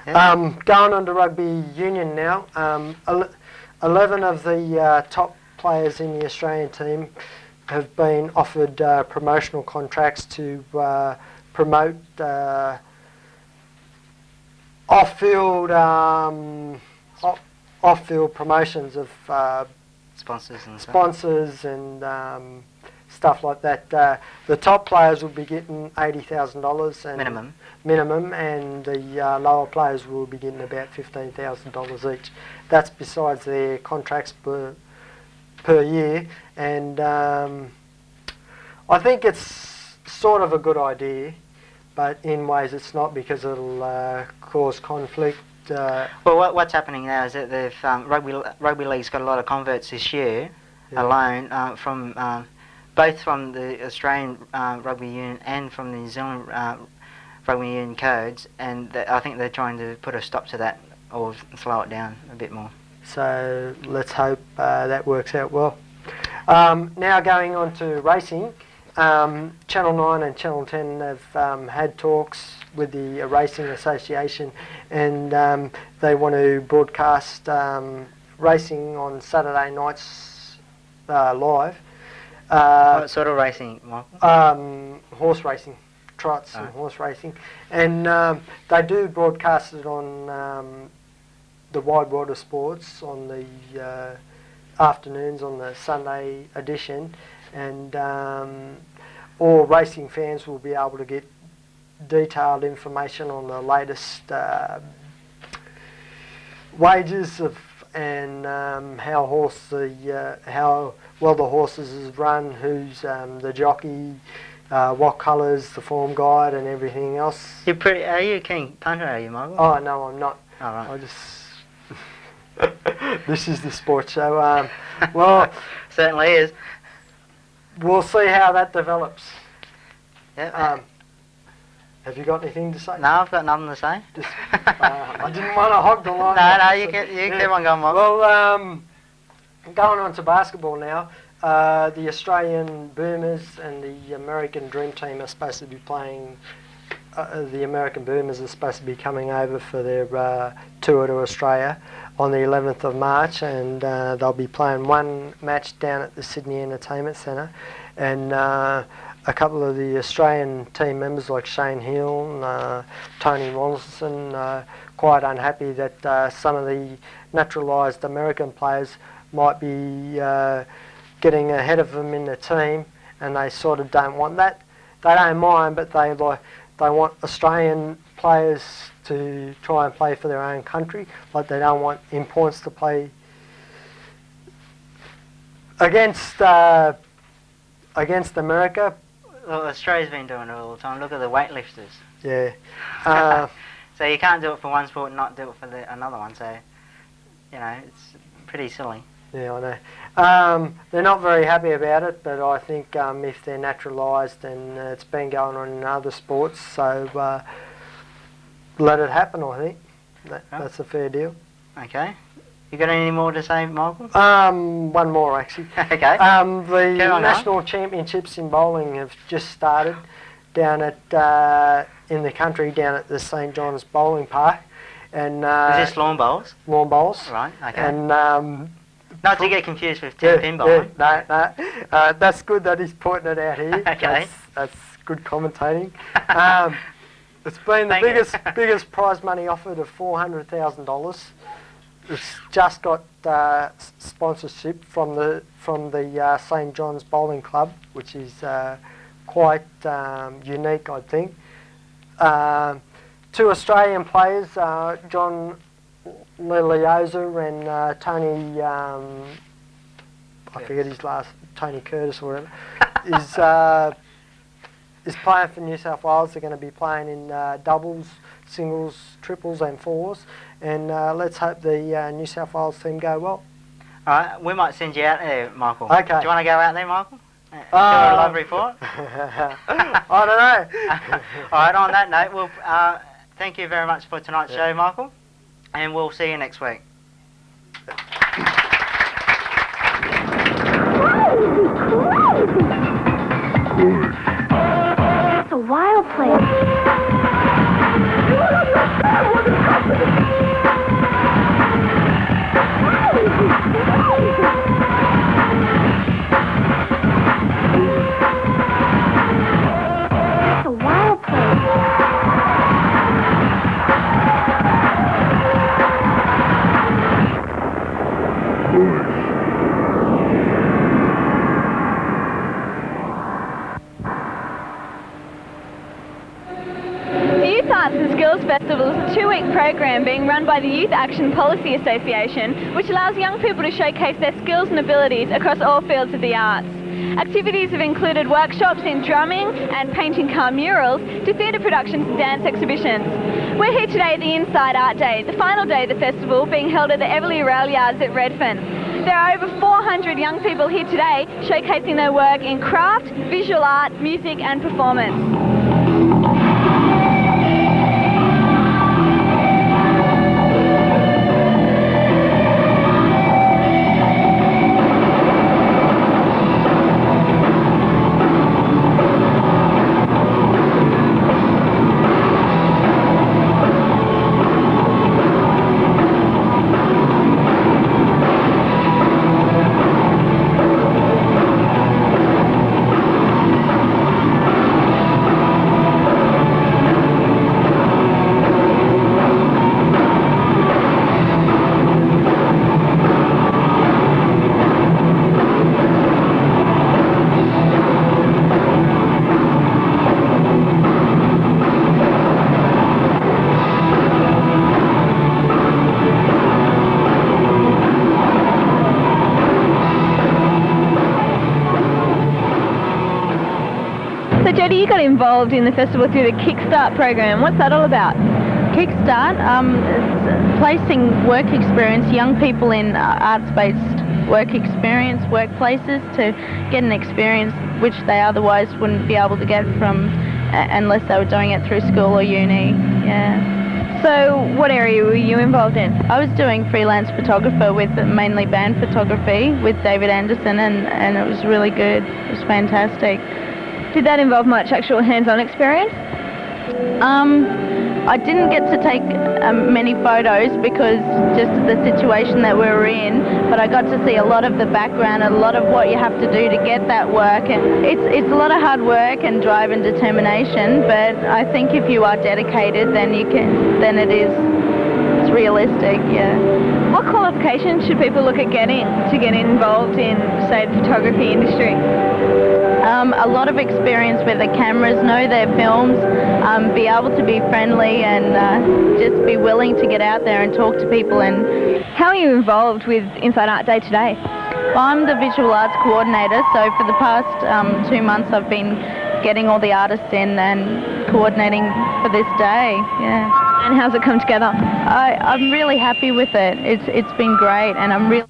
Yeah. Going on to rugby union now. 11 of the top players in the Australian team have been offered promotional contracts to promote off-field off-field promotions of sponsors and stuff like that. The top players will be getting $80,000 minimum, and the lower players will be getting about $15,000 each. That's besides their contracts per year, and I think it's sort of a good idea, but in ways it's not, because it'll cause conflict. Well, what's happening now is that they've rugby league's got a lot of converts this year alone from both from the Australian Rugby Union and from the New Zealand Rugby Union codes, and I think they're trying to put a stop to that or slow it down a bit more. So let's hope that works out well. Now going on to racing, Channel 9 and Channel 10 have had talks with the Racing Association, and they want to broadcast racing on Saturday nights live. What sort of racing, Michael? Horse racing, trots and horse racing, and they do broadcast it on the Wide World of Sports on the afternoons on the Sunday edition, and all racing fans will be able to get detailed information on the latest wages of and how well the horses is run, who's the jockey, what colours, the form guide, and everything else. Are you a keen punter, are you, Michael? Oh no, I'm not. Oh, right. I just this is the sports show. Well, certainly is. We'll see how that develops. Yeah. Have you got anything to say? No, I've got nothing to say. Just, I didn't want to hog the line. No, you keep on going, Michael. Well, going on to basketball now. The Australian Boomers and the American Dream Team are supposed to be playing. The American Boomers are supposed to be coming over for their tour to Australia on the 11th of March, and they'll be playing one match down at the Sydney Entertainment Centre, and a couple of the Australian team members like Shane Hill and Tony Ronaldson are quite unhappy that some of the naturalised American players might be getting ahead of them in the team, and they sort of don't want that. They don't mind, but they want Australian players to try and play for their own country, like they don't want imports to play against America. Well, Australia's been doing it all the time. Look at the weightlifters. Yeah. So you can't do it for one sport and not do it for another one. So, you know, it's pretty silly. Yeah, I know. They're not very happy about it, but I think if they're naturalised, and it's been going on in other sports, so let it happen, I think. That's a fair deal. Okay. You got any more to say, Michael? One more, actually. Okay. The national championships in bowling have just started down at in the country, down at the St John's Bowling Park. And is this lawn bowls? Lawn bowls. Right, okay. And not to get confused with 10-pin bowling. No. That's good that he's pointing it out here. Okay. That's good commentating. It's been the biggest prize money offered of $400,000. It's just got sponsorship from the St John's Bowling Club, which is quite unique, I think. Two Australian players, John Lilioza and Tony, I forget his last, Tony Curtis or whatever, is playing for New South Wales. They're going to be playing in doubles, singles, triples and fours, and let's hope the New South Wales team go well. Alright, we might send you out there, Michael. Okay. Do you want to go out there, Michael? Do a live report? I don't know. Alright, on that note, we'll thank you very much for tonight's show, Michael, and we'll see you next week. It's a wild place. Festival is a 2-week program being run by the Youth Action Policy Association, which allows young people to showcase their skills and abilities across all fields of the arts. Activities have included workshops in drumming and painting car murals to theatre productions and dance exhibitions. We're here today at the Inside Art Day, the final day of the festival, being held at the Everleigh Rail Yards at Redfern. There are over 400 young people here today showcasing their work in craft, visual art, music and performance. Jodie, you got involved in the festival through the Kickstart program. What's that all about? Kickstart is placing work experience, young people in arts-based work experience, workplaces, to get an experience which they otherwise wouldn't be able to get from unless they were doing it through school or uni. Yeah. So what area were you involved in? I was doing freelance photographer with mainly band photography with David Anderson, and it was really good. It was fantastic. Did that involve much actual hands-on experience? I didn't get to take many photos because just of the situation that we were in, but I got to see a lot of the background and a lot of what you have to do to get that work. And it's a lot of hard work and drive and determination, but I think if you are dedicated, then it's realistic, yeah. What qualifications should people look at getting to get involved in, say, the photography industry? A lot of experience with the cameras, know their films, be able to be friendly and just be willing to get out there and talk to people. And how are you involved with Inside Art Day today? Well, I'm the visual arts coordinator, so for the past 2 months I've been getting all the artists in and coordinating for this day. Yeah. And how's it come together? I'm really happy with it. It's been great, and I'm really.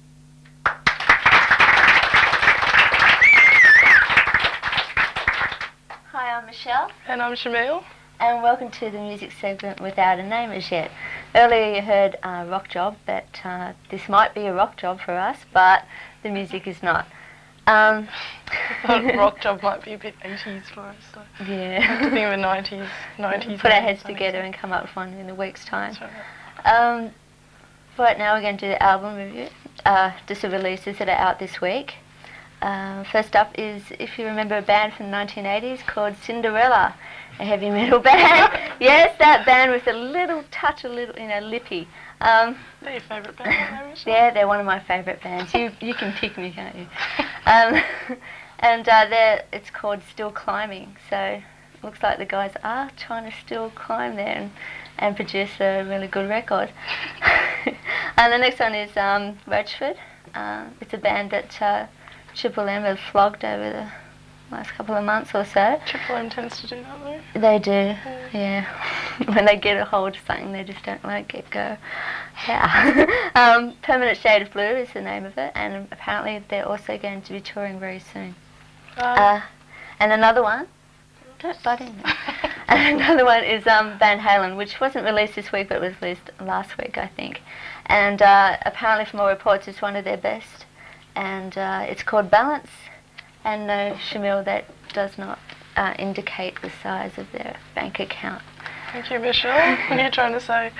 Michelle. And I'm Chenelle. And welcome to the music segment without a name as yet. Earlier you heard rock job, but this might be a rock job for us, but the music is not. I thought rock job might be a bit 80s for us. So yeah. I have to think of a 90s. Put our heads together and come up with one in a week's time. Right. Right now we're going to do the album review, just the releases that are out this week. First up is, if you remember, a band from the 1980s called Cinderella, a heavy metal band. Yes, that band with a little touch, lippy. They're your favourite band, yeah, they're one of my favourite bands. You can pick me, can't you? And it's called Still Climbing. So it looks like the guys are trying to still climb there and produce a really good record. And the next one is Rochford. It's a band that Triple M have flogged over the last couple of months or so. Triple M tends to do that though. They do, yeah. When they get a hold of something, they just don't let it go. Yeah. Permanent Shade of Blue is the name of it, and apparently they're also going to be touring very soon. And another one, don't butt in there. And another one is Van Halen, which wasn't released this week, but was released last week, I think. And apparently, from all reports, it's one of their best. And it's called Balance, and no, Shamil, that does not indicate the size of their bank account. Thank you, Michelle. What are you trying to say?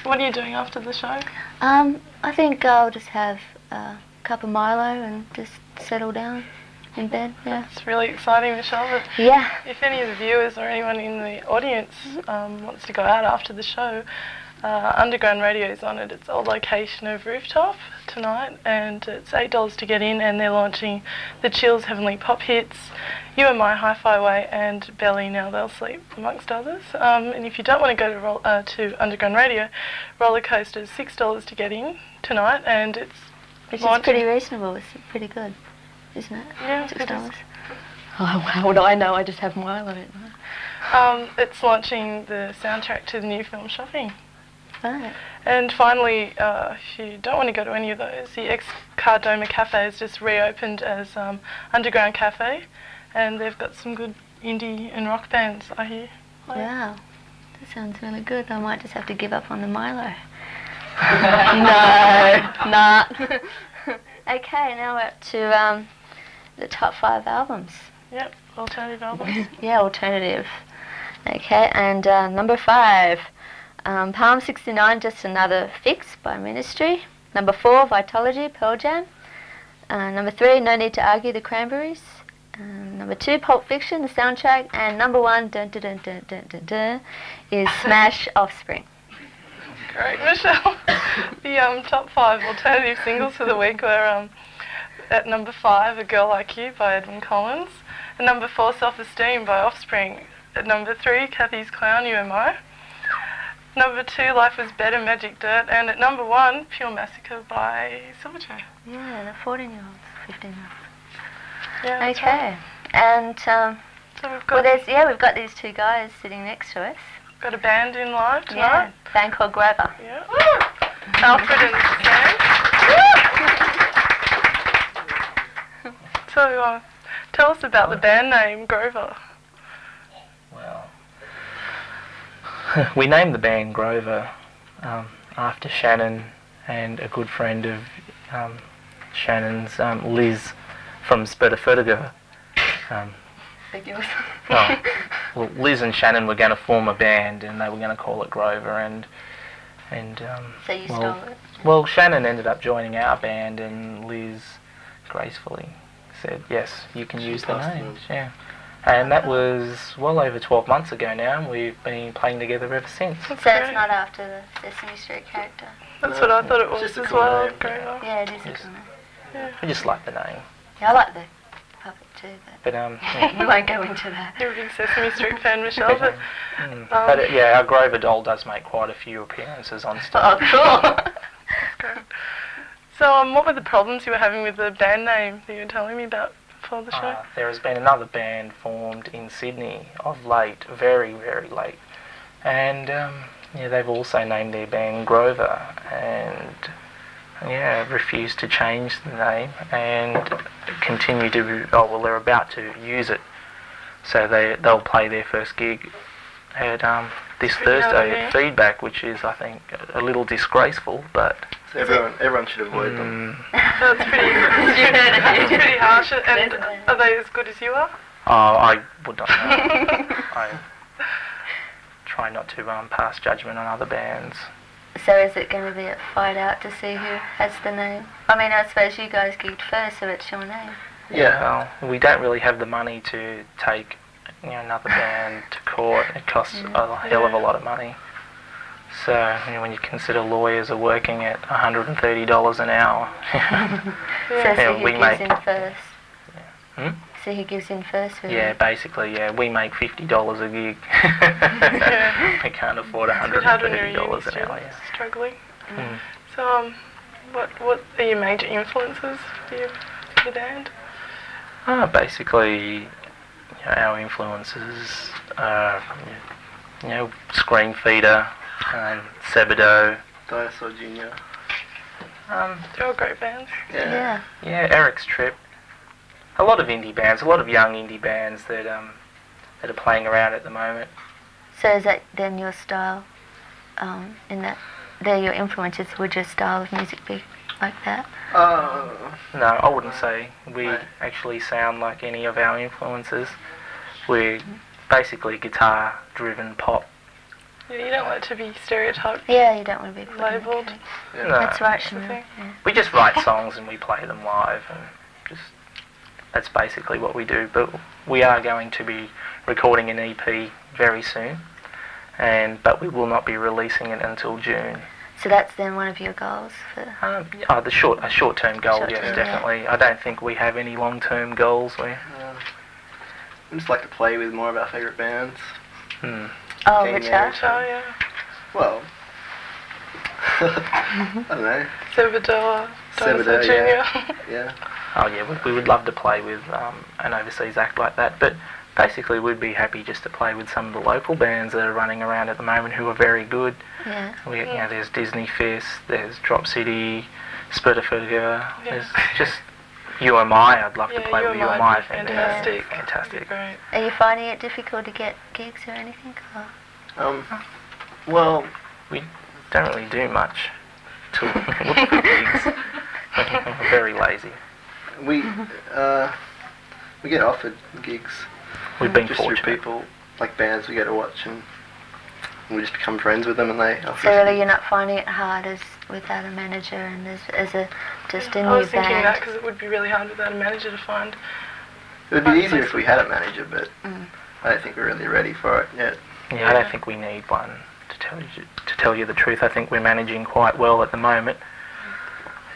What are you doing after the show? I think I'll just have a cup of Milo and just settle down in bed, yeah. It's really exciting, Michelle. But yeah. If any of the viewers or anyone in the audience wants to go out after the show, Underground radio's on at its old location of Rooftop tonight, and it's $8 to get in, and they're launching the Chills Heavenly Pop Hits, You and My Hi-Fi Way, and Belly Now They'll Sleep, amongst others. And if you don't want to go to Underground Radio, Roller Coaster is $6 to get in tonight, and it's Which is pretty reasonable. It's pretty good, isn't it? Yeah, $6. Oh, how would I know? I just have Milo at night. It's launching the soundtrack to the new film Shopping. Right. And finally, if you don't want to go to any of those, the ex-Cardoma Cafe has just reopened as Underground Cafe, and they've got some good indie and rock bands, I hear. Wow, that sounds really good. I might just have to give up on the Milo. No, nah. Okay, now we're up to the top 5 albums. Yep, alternative albums. Yeah, alternative. Okay, and number 5. Palm 69, Just Another Fix by Ministry. Number 4, Vitology, Pearl Jam. Number 3, No Need to Argue, The Cranberries. Number 2, Pulp Fiction, the soundtrack. And number 1, dun, dun, dun, dun, dun, dun, dun, is Smash, Offspring. Great, Michelle. The top 5 alternative singles for the week were at number 5, A Girl Like You by Edwyn Collins. At number 4, Self-Esteem by Offspring. At number 3, Kathy's Clown, UMO. Number 2, Life Was Better, Magic Dirt, and at number 1, Pure Massacre by Silverchair. Yeah, the 14-year-olds, 15-year-olds. Yeah, okay, right. And so we've got we've got these 2 guys sitting next to us. Got a band in live tonight. Yeah, a band called Grover. Yeah. Alfred and Sam. So, tell us about the band name Grover. Well, we named the band Grover after Shannon and a good friend of Shannon's, Liz from Spertifurtigo. Well, Liz and Shannon were going to form a band, and they were going to call it Grover, and so you stole it? Well, Shannon ended up joining our band, and Liz gracefully said, yes, you can use the name. Yeah. And that was well over 12 months ago now, and we've been playing together ever since. So it's not after the Sesame Street character? That's what I thought it was Just a as cool well. name. Yeah, it is a cool name. Yeah. I just like the name. Yeah, I like the puppet too, But yeah. We won't go into that. You're a big Sesame Street fan, Michelle, but... But yeah, our Grover doll does make quite a few appearances on stage. Oh, cool. Great. So, what were the problems you were having with the band name that you were telling me about before the show? There has been another band formed in Sydney of late, very, very late. And yeah, they've also named their band Grover, and yeah, refused to change the name and continue to, they're about to use it. So they'll play their first gig at this Thursday at Feedback, which is, I think, a little disgraceful, but... Everyone should avoid them. That's pretty harsh. And are they as good as you are? Oh, I would not know. I try not to pass judgment on other bands. So is it going to be a fight out to see who has the name? I mean, I suppose you guys gigged first, so it's your name. Yeah, well, we don't really have the money to take another band to court. It costs a hell of a lot of money. So when you consider lawyers are working at $130 an hour, so who gives in first? Yeah. So who gives in first? Yeah, basically, yeah. We make $50 a gig. We can't afford $130 an hour. Yeah. Struggling. So, what are your major influences for your band? Basically, our influences are, Screen Feeder, Sebado, Dinosaur Jr. They're all great bands. Yeah. Yeah, Eric's Trip. A lot of indie bands, a lot of young indie bands that are playing around at the moment. So is that then your style? In that they're your influences? Would your style of music be like that? No, I wouldn't say we actually sound like any of our influences. We're basically guitar-driven pop. Yeah, you don't like to be stereotyped. Yeah, you don't want to be labelled. No. That's right, Chenelle. Yeah. We just write songs and we play them live, and that's basically what we do. But we are going to be recording an EP very soon, but we will not be releasing it until June. So that's then one of your goals for... A short-term goal, Short-term, yes, definitely. yeah. I don't think we have any long-term goals. I just like to play with more of our favourite bands. Oh, which are? Yeah. Well, I don't know. Sebadella, Sebadella, Junior. Yeah. Oh yeah, we would love to play with an overseas act like that, but basically we'd be happy just to play with some of the local bands that are running around at the moment who are very good. Yeah. There's Disney Fist, there's Drop City, Spurterfurger, there's just UMI. I'd love to play with UMI. I think they're fantastic. Are you finding it difficult to get gigs or anything? Or? Well, we don't really do much to look for gigs. We're very lazy. We get offered gigs. We've been just fortunate. through people, like bands we go to watch, and we just become friends with them, and they offer So us really you're not finding it hard as without a manager and as a just a new I was thinking band? that because it would be really hard without a manager to find. It would be easier if we had a manager, but I don't think we're really ready for it yet. Yeah, I don't think we need one, to tell you the truth. I think we're managing quite well at the moment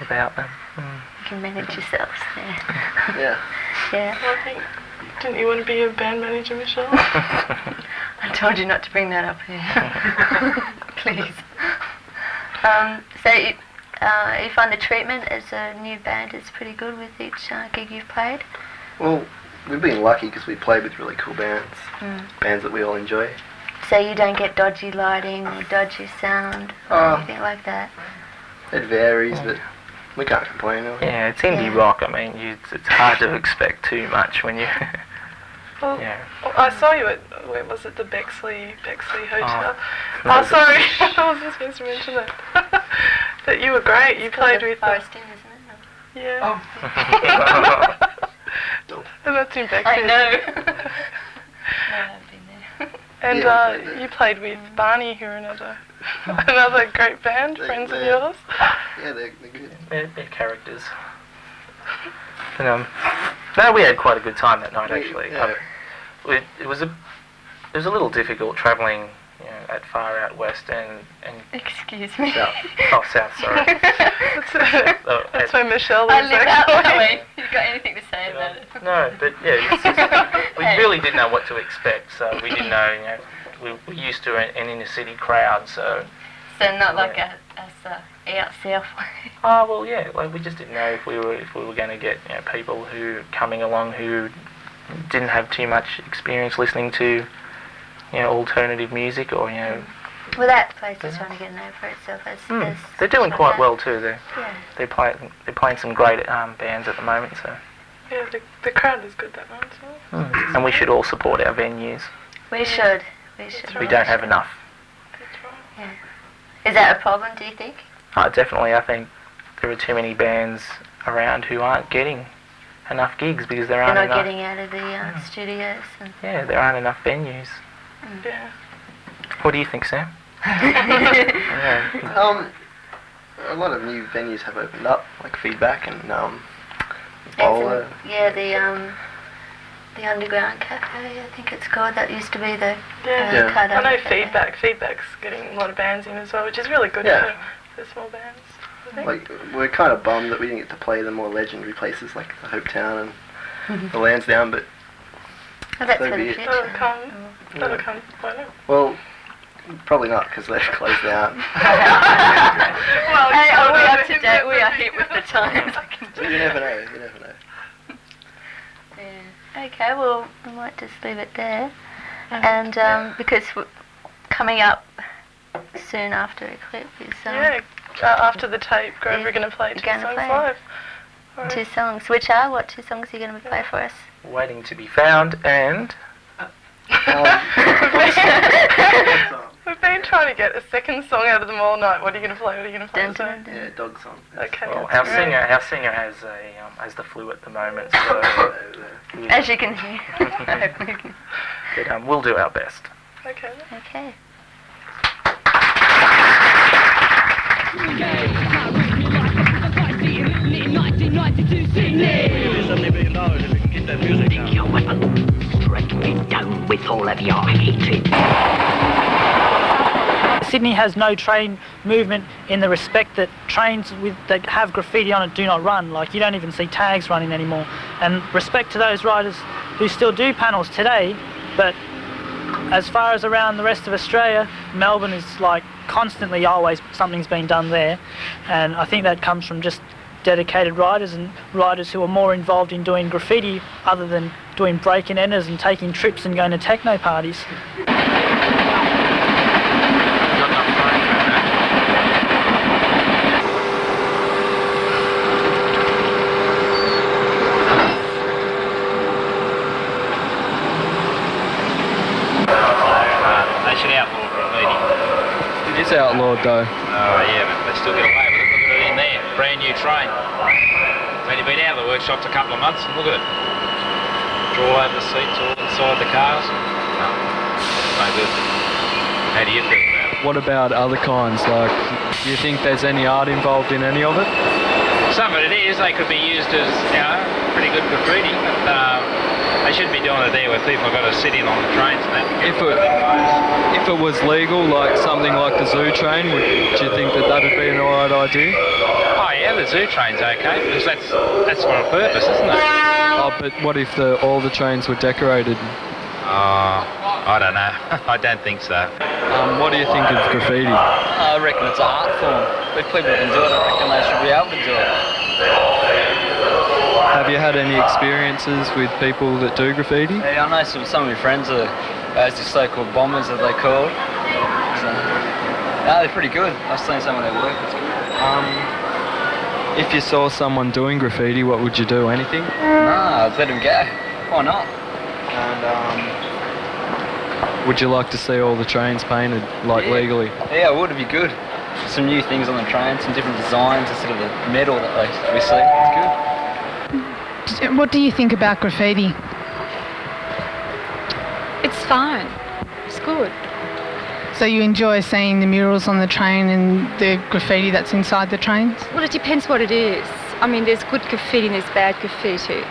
without them. You can manage yourselves there. Yeah. Yeah. Well, I think, didn't you want to be a band manager, Michelle? I told you not to bring that up here. Please. So you find the treatment as a new band is pretty good with each gig you've played? Well, we've been lucky because we played with really cool bands, bands that we all enjoy. So you don't get dodgy lighting or dodgy sound or anything like that? It varies, but we can't complain, really. Yeah, it's indie rock. I mean, it's hard to expect too much when you... Well, I saw you at, where was it, the Bexley Hotel? Sorry, I wasn't supposed to mention that. But you were great, you played with... Forreston, isn't it? Yeah. And that's in Bexley. I know. I've been there. And you played with Barney, who are another great band, friends of yours. Yeah, they're good. They're characters. But, no, we had quite a good time that night, actually. Yeah. It was a little difficult travelling, at far out west and Excuse me. south. South, sorry. That's where Michelle I lives, live out that actually. way. You got anything to say about it? No, but we really didn't know what to expect, so we didn't know, we're used to an inner city crowd, so... So not like us out south way. Oh well, yeah. Like we just didn't know if we were going to get people who coming along who didn't have too much experience listening to alternative music or Well, that place is trying to get known for itself as they're doing quite well too. Yeah. They're playing some great bands at the moment. So. Yeah, the crowd is good that night too. And we should all support our venues. We should. We don't have enough. Yeah. Is that a problem, do you think? Definitely. I think there are too many bands around who aren't getting enough gigs because there aren't They're enough. not getting out of the studios. And Yeah, there aren't enough venues. Yeah. What do you think, Sam? A lot of new venues have opened up, like Feedback and Bowler. Yeah, the Underground Cafe, I think it's called. That used to be the cut I know cafe. Feedback's getting a lot of bands in as well, which is really good for small bands, I think. Like, we're kind of bummed that we didn't get to play the more legendary places like the Hopetown and the Lansdowne, but that's so for be the it. future. That'll come, won't it? Well, probably not because they're closed down. Well, hey, are we up to date? We are hit with the times. You never know. You never know. Yeah. Okay, well, we might just leave it there. And because coming up soon after Eclipse is... after the tape, we're going to play two songs live. Right. 2 songs. Which are? What 2 songs are you going to play for us? Waiting to be Found and... We've been trying to get a second song out of them all night. What are you going to play? Yeah, Dog Song. Okay. Well, our singer has the flu at the moment, so... As you can hear. But we'll do our best. Okay. Okay. Your weapon. Strike me down with all of your hatred. Sydney has no train movement in the respect that trains that have graffiti on it do not run. Like, you don't even see tags running anymore. And respect to those riders who still do panels today, but as far as around the rest of Australia, Melbourne is like constantly always something's been done there, and I think that comes from just dedicated riders and riders who are more involved in doing graffiti other than doing break and enters and taking trips and going to techno parties. It's outlawed though. Oh yeah, but they still get away with it. Look at it in there, brand new train. It's only been out of the workshops a couple of months, and look at it. Draw over the seats all inside the cars. No, no good. How do you feel about it? What about other kinds? Like, do you think there's any art involved in any of it? Some of it is. They could be used as, you know, pretty good graffiti, but they shouldn't be doing it there where people have got to sit in on the trains and that. If it was legal, like something like the zoo train, do you think that that'd be an alright idea? Oh yeah, the zoo train's okay, because that's for a purpose, isn't it? Oh, but what if all the trains were decorated? I don't know. I don't think so. What do you think of graffiti? I reckon it's an art form. If people can do it, I reckon they should be able to do it. Have you had any experiences with people that do graffiti? Yeah, I know some of my friends are those so-called bombers that they call. So, no, they're pretty good. I've seen some of their work. It's good. If you saw someone doing graffiti, what would you do? Anything? Nah, I'd let them go. Why not? And would you like to see all the trains painted, like, legally? Yeah, it would be good. Some new things on the train, some different designs instead of the metal that we see. It's good. What do you think about graffiti? It's fine. It's good. So you enjoy seeing the murals on the train and the graffiti that's inside the trains? Well, it depends what it is. I mean, there's good graffiti and there's bad graffiti.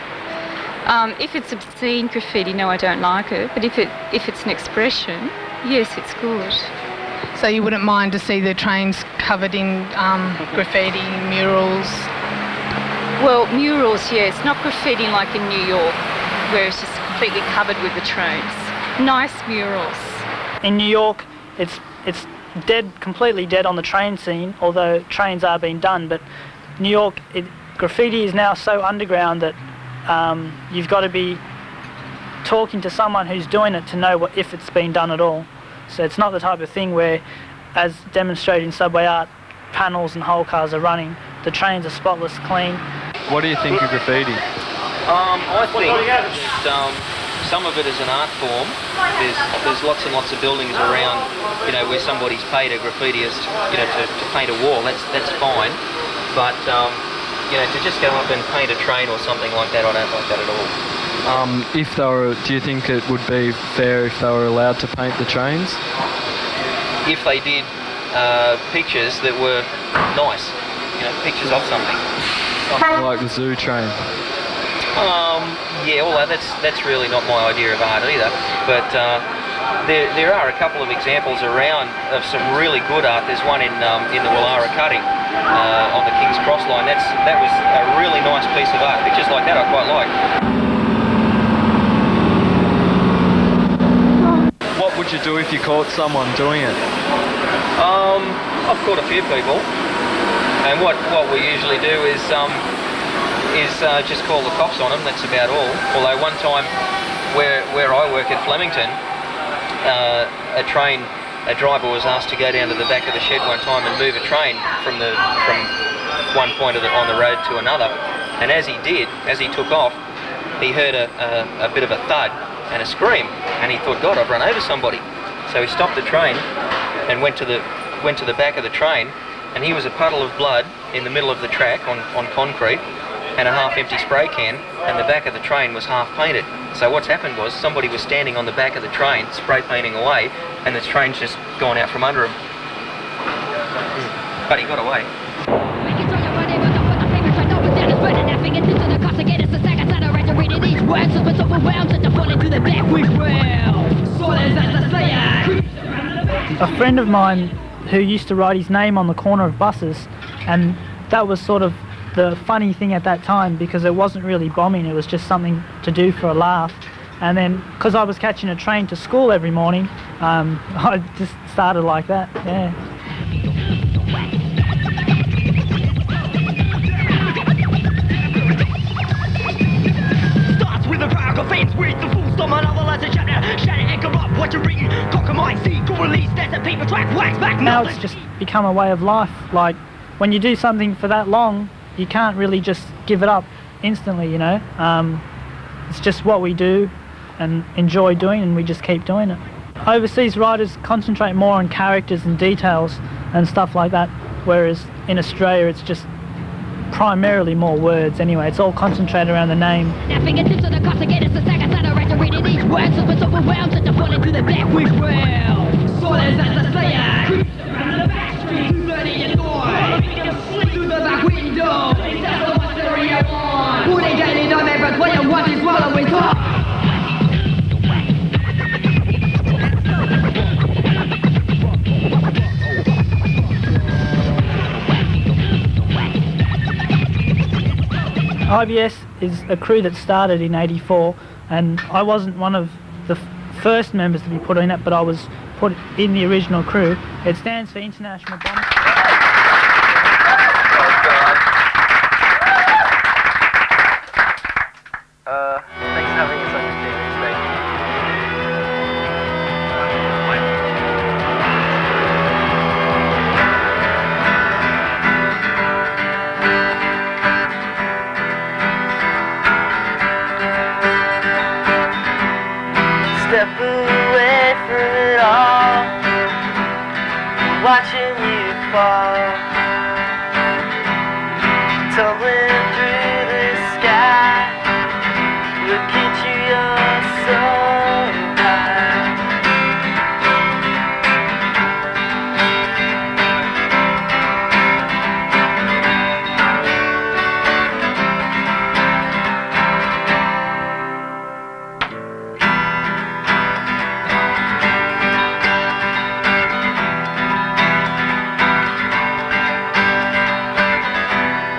If it's obscene graffiti, no, I don't like it. But if it's an expression, yes, it's good. So you wouldn't mind to see the trains covered in graffiti, murals? Well, murals, yes. Not graffiti like in New York, where it's just completely covered with the trains. Nice murals. In New York, it's dead, completely dead on the train scene, although trains are being done. But New York, graffiti is now so underground that you've got to be talking to someone who's doing it to know if it's been done at all. So it's not the type of thing where, as demonstrated in Subway Art, panels and whole cars are running. The trains are spotless, clean. What do you think of graffiti? I think that, some of it is an art form. There's lots and lots of buildings around, you know, where somebody's paid a graffitiist, you know, to paint a wall. That's fine. But you know, to just go up and paint a train or something like that, I don't like that at all. Do you think it would be fair if they were allowed to paint the trains? If they did pictures that were nice, you know, pictures of something. Like the zoo train. Yeah, although that's really not my idea of art either. But there are a couple of examples around of some really good art. There's one in the Wallara cutting on the King's Cross line. That was a really nice piece of art. Pictures like that I quite like. What would you do if you caught someone doing it? I've caught a few people, and what we usually do is just call the cops on them. That's about all. Although one time, where I work at Flemington, a driver was asked to go down to the back of the shed one time and move a train from one point on the road to another. And as he did, as he took off, he heard a bit of a thud and a scream, and he thought, God, I've run over somebody. So he stopped the train and went to the back of the train, and he was a puddle of blood in the middle of the track on concrete, and a half-empty spray can, and the back of the train was half painted. So what's happened was somebody was standing on the back of the train, spray painting away, and the train's just gone out from under him. But he got away. A friend of mine who used to write his name on the corner of buses, and that was sort of the funny thing at that time, because it wasn't really bombing, it was just something to do for a laugh. And then, because I was catching a train to school every morning, I just started like that, yeah. Starts with a paragraph, ends with the full stop, another last chapter, shatter and corrupt what you're reading, cock a mind, see, go release, that's a paper track, wax back, now it's just become a way of life. Like, when you do something for that long, you can't really just give it up instantly, you know. It's just what we do and enjoy doing, and we just keep doing it. Overseas writers concentrate more on characters and details and stuff like that, whereas in Australia it's just primarily more words anyway. It's all concentrated around the name. Now fingertips of the cost to get us a second side of right to read it each word, so it's overwhelmed, such a fall into the black we will. So there's a slayer, around the back street, 30 your door, sleep through the back window, that's the one story I want. Who they daily know me, but what you want is swallow with talk. IBS is a crew that started in '84, and I wasn't one of the first members to be put in it, but I was put in the original crew. It stands for International Bomb. Thanks for having us on your TV today. Step away from it all, watching you fall, tumbling through the sky. Look at you, you're so high.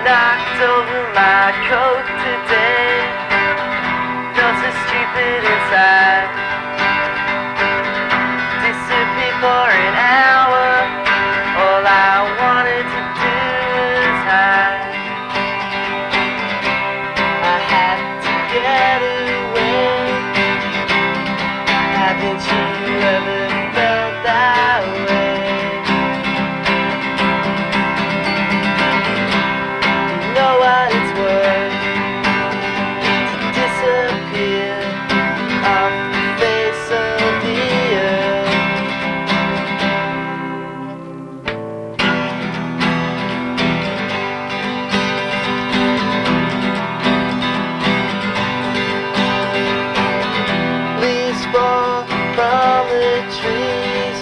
Knocked over my coat today, felt so stupid inside. Disappeared for an hour, all I wanted to do was hide. I had to get away. Haven't you ever felt that way? You know what it's worth to disappear off the face of the earth. Leaves fall from the trees,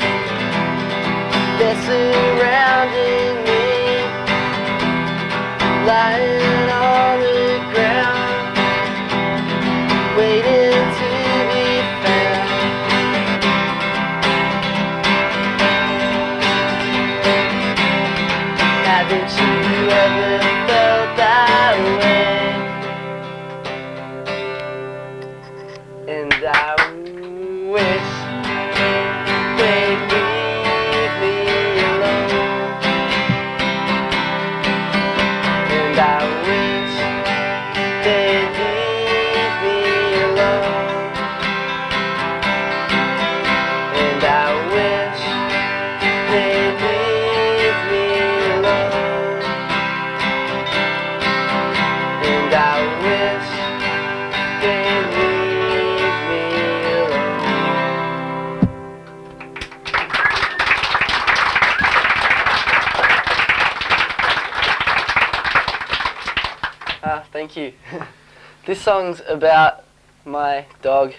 they're surrounding me, lying on the ground, waiting to be found. Haven't you ever felt that way? And I wish they'd leave me alone. And I wish they'd leave me alone. And I wish they'd leave me alone. And I wish they'd leave me alone. Thank you. This song's about my dog.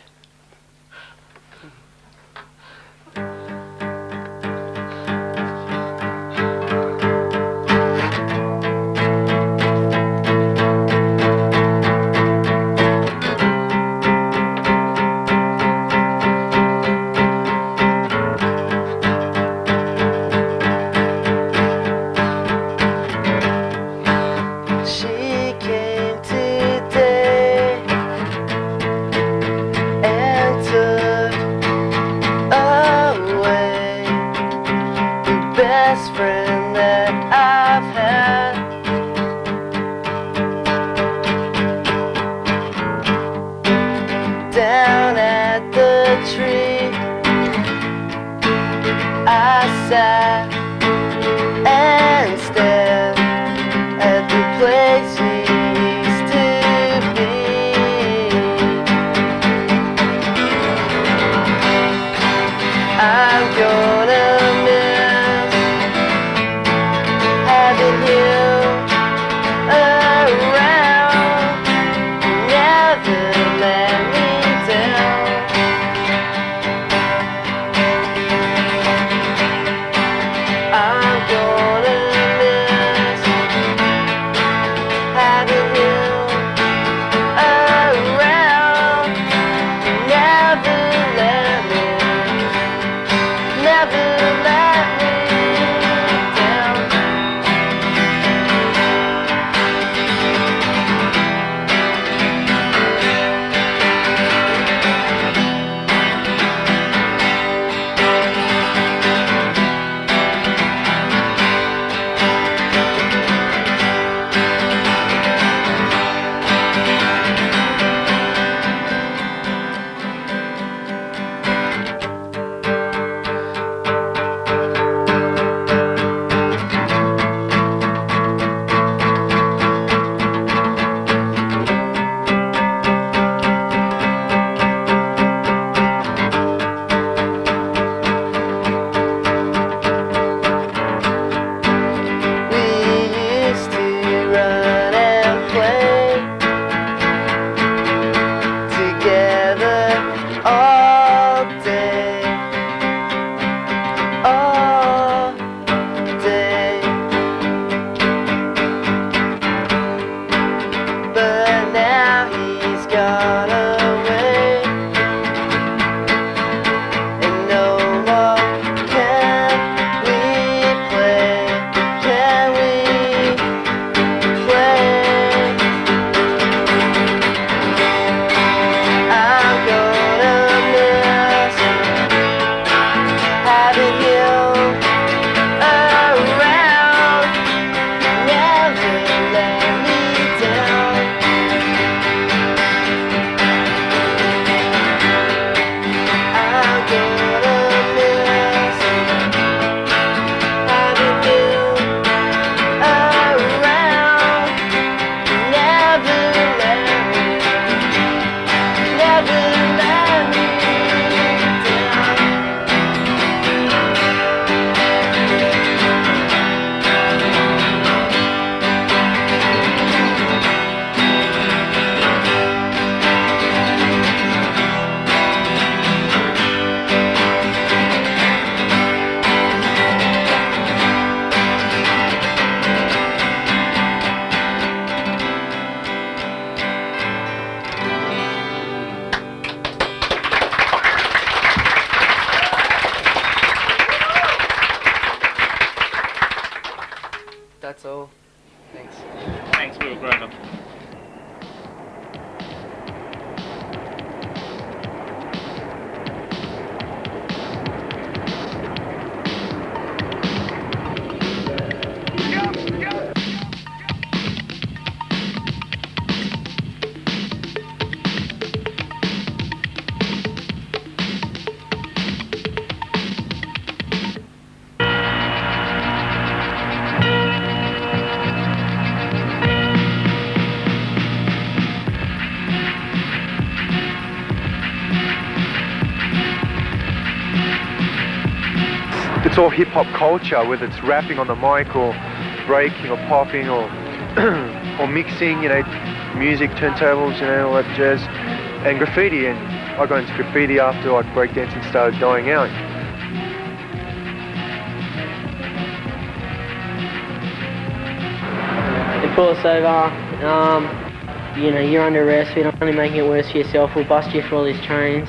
sat and stared at the place we used to be. I'm gonna miss having you around. Never let me down. I'm gonna miss having you around. Never let me down. That's all. Thanks. Thanks, we were grown up. It's all hip-hop culture, whether it's rapping on the mic or breaking or popping or or mixing, you know, music, turntables, you know, all that jazz, and graffiti. And I got into graffiti after like breakdancing started dying out. They pull us over, you know, you're under arrest, we're not only making it worse for yourself, we'll bust you for all these trains.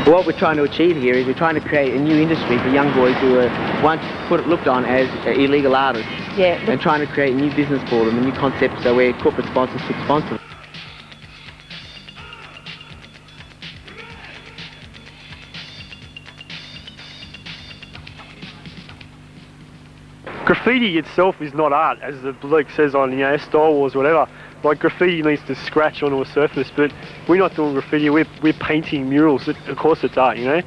What we're trying to achieve here is we're trying to create a new industry for young boys who are once looked on as illegal artists, and trying to create a new business for them, a new concept, so where corporate sponsors could sponsor them. Graffiti itself is not art, as the bloke says on, you know, Star Wars or whatever. Like, graffiti needs to scratch onto a surface, but we're not doing graffiti, we're painting murals. Of course it's art, you know.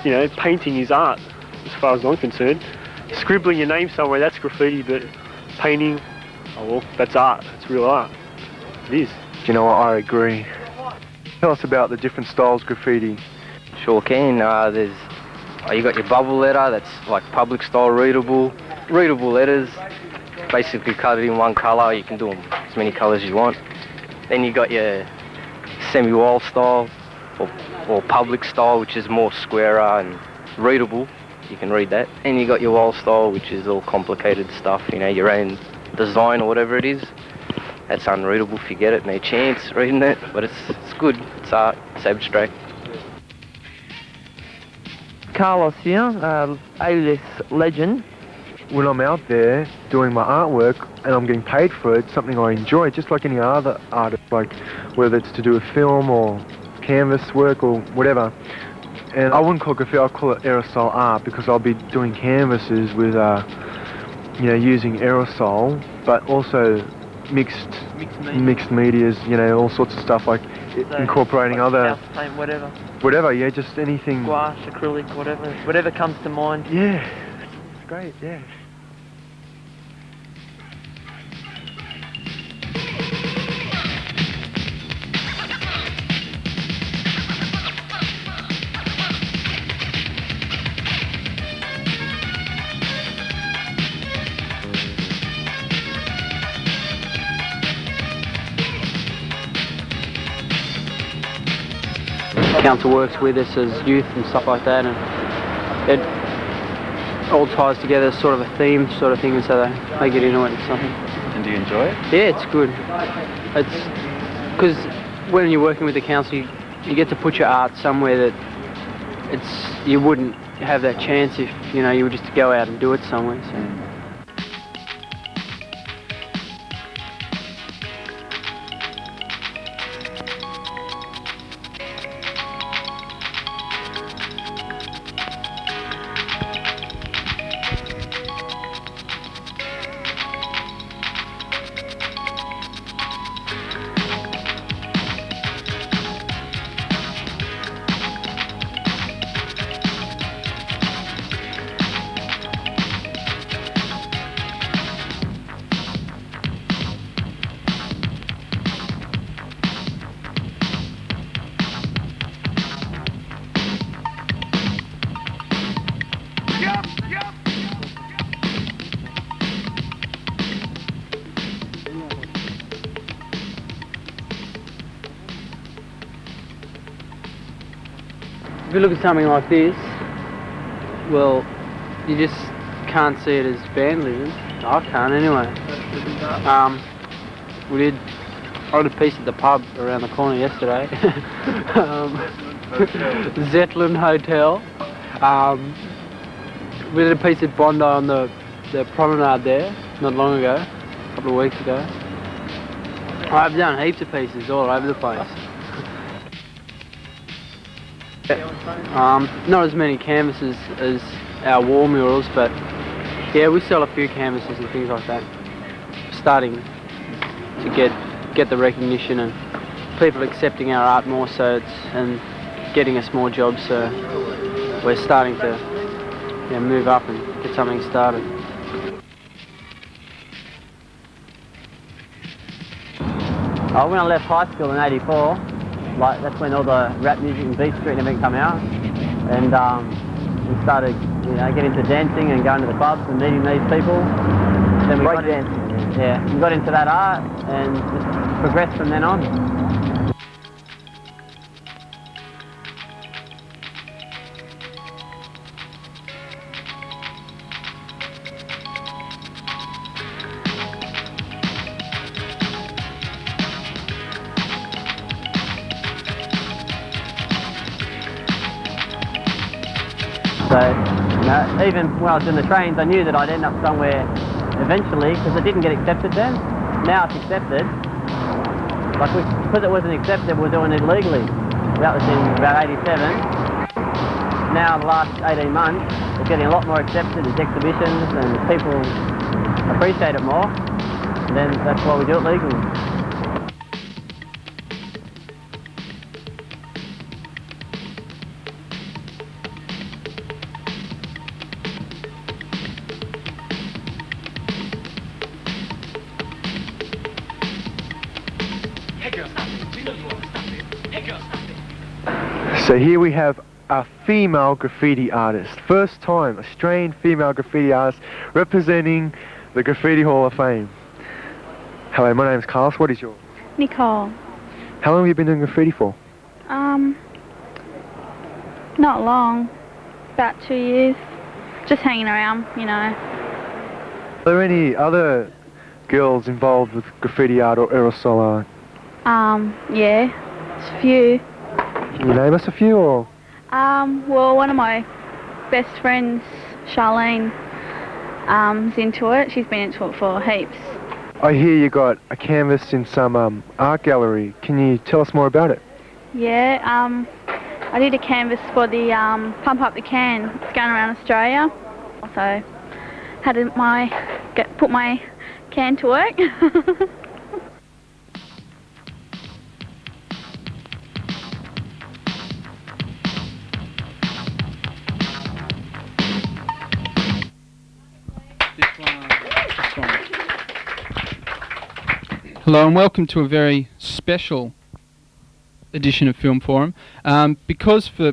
You know, painting is art, as far as I'm concerned. Scribbling your name somewhere, that's graffiti, but painting, oh well, that's art, it's real art. It is. Do you know what, I agree. Tell us about the different styles of graffiti. Sure can. You got your bubble letter, that's like public style readable letters, basically coloured in one colour. You can do them as many colours as you want. Then you got your semi-wall style or public style, which is more squarer and readable. You can read that. And you got your wall style, which is all complicated stuff, you know, your own design or whatever it is. That's unreadable if you get it, no chance reading it, but it's good, it's art, it's abstract. Carlos here, alias Legend. When I'm out there doing my artwork and I'm getting paid for it, something I enjoy, just like any other artist, like whether it's to do with film or canvas work or whatever. And I wouldn't call it graffiti, I'll call it aerosol art, because I'll be doing canvases with, you know, using aerosol, but also mixed medias, you know, all sorts of stuff, like so incorporating like other... house paint, whatever. Whatever, yeah, just anything... Gouache, acrylic, whatever comes to mind. Yeah, it's great, yeah. Council works with us as youth and stuff like that, and it all ties together, sort of a theme sort of thing, and so they get into it and something. And do you enjoy it? Yeah, it's good. It's because when you're working with the council, you get to put your art somewhere that you wouldn't have that chance if, you know, you were just to go out and do it somewhere. So. If you look at something like this, well, you just can't see it as vandalism. I can't anyway. I did a piece at the pub around the corner yesterday. Zetland Hotel. We did a piece at Bondi on the promenade there, not long ago, a couple of weeks ago. I've done heaps of pieces all over the place. Not as many canvases as our wall murals, but yeah, we sell a few canvases and things like that. Starting to get the recognition and people accepting our art more, so and getting us more jobs, so we're starting to move up and get something started. When I left high school in '84, like that's when all the rap music and Beat Street and everything come out, and we started, getting into dancing and going to the clubs and meeting these people. Then we got into that art and just progressed from then on. So, you know, even when I was in the trains, I knew that I'd end up somewhere eventually, because it didn't get accepted then. Now it's accepted. Like, because it wasn't accepted, we're doing it legally. That was in about 87. Now, the last 18 months, it's getting a lot more accepted. There's exhibitions and people appreciate it more. And then that's why we do it legally. So here we have a female graffiti artist. First time Australian female graffiti artist representing the Graffiti Hall of Fame. Hello, my name's Carlos. What is yours? Nicole. How long have you been doing graffiti for? Not long. About 2 years. Just hanging around, you know. Are there any other girls involved with graffiti art or aerosol art? Yeah. There's a few. Can you name us a few, or? Well, one of my best friends, Charlene, is into it. She's been into it for heaps. I hear you got a canvas in some art gallery. Can you tell us more about it? Yeah, I did a canvas for the Pump Up the Can. It's going around Australia. So, had to put my can to work. Hello and welcome to a very special edition of Film Forum. Because for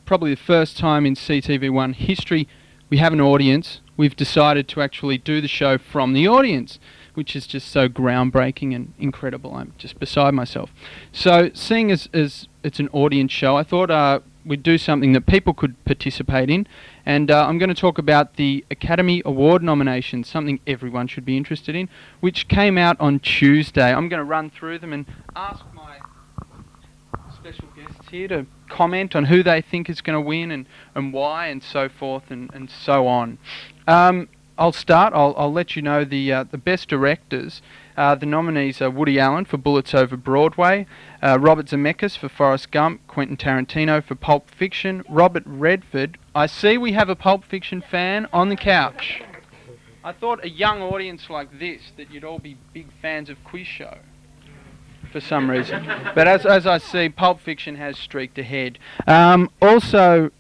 probably the first time in CTV1 history we have an audience, we've decided to actually do the show from the audience, which is just so groundbreaking and incredible. I'm just beside myself. So seeing as it's an audience show, I thought we'd do something that people could participate in, and I'm going to talk about the Academy Award nominations, something everyone should be interested in, which came out on Tuesday. I'm going to run through them and ask my special guests here to comment on who they think is going to win and why and so forth and so on. I'll start. I'll let you know the best directors. The nominees are Woody Allen for Bullets Over Broadway, Robert Zemeckis for Forrest Gump, Quentin Tarantino for Pulp Fiction, Robert Redford. I see we have a Pulp Fiction fan on the couch. I thought a young audience like this that you'd all be big fans of Quiz Show for some reason. But as I see, Pulp Fiction has streaked ahead. Also,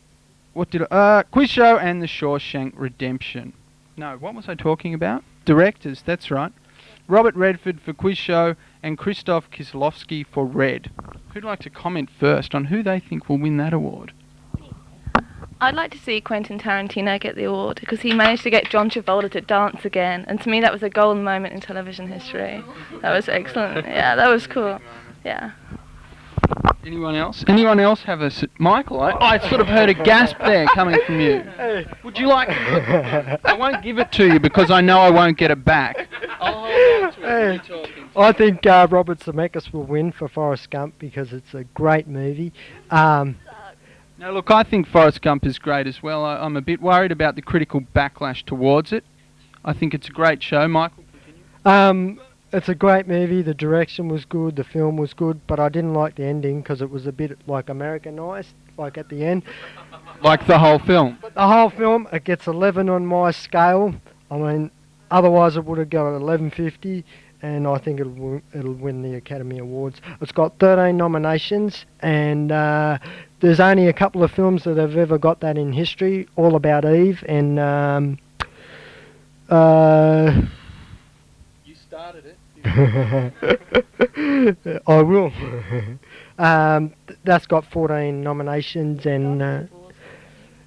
Quiz Show and The Shawshank Redemption. No, what was I talking about? Directors, that's right. Robert Redford for Quiz Show and Krzysztof Kieslowski for Red. Who'd like to comment first on who they think will win that award? I'd like to see Quentin Tarantino get the award because he managed to get John Travolta to dance again, and to me that was a golden moment in television history. That was excellent. Yeah, that was cool. Yeah. Anyone else? Anyone else have a... Michael, I sort of heard a gasp there coming from you. Would you like... I won't give it to you because I know I won't get it back. I'll hold on to it. I think Robert Zemeckis will win for Forrest Gump because it's a great movie. Now look, I think Forrest Gump is great as well. I'm a bit worried about the critical backlash towards it. I think it's a great show. Michael, continue. It's a great movie. The direction was good, the film was good, but I didn't like the ending because it was a bit like Americanized, like at the end. Like the whole film? The whole film, it gets 11 on my scale. I mean, otherwise it would have got 11.50, and I think it'll win the Academy Awards. It's got 13 nominations, and there's only a couple of films that have ever got that in history, All About Eve and... You started it. I will. That's got 14 nominations, and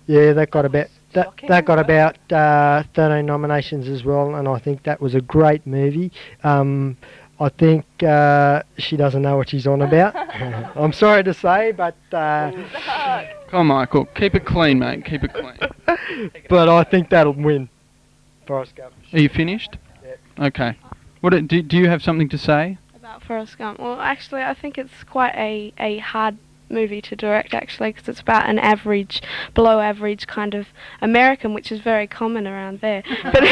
yeah, that got about 13 nominations as well. And I think that was a great movie. I think she doesn't know what she's on about. I'm sorry to say, but come on, Michael, keep it clean, mate. Keep it clean. But I think that'll win. Forrest Gump. Are you finished? Yeah. Okay. What do you have something to say about Forrest Gump? Well, actually, I think it's quite a hard movie to direct, actually, because it's about an average, below average kind of American, which is very common around there. But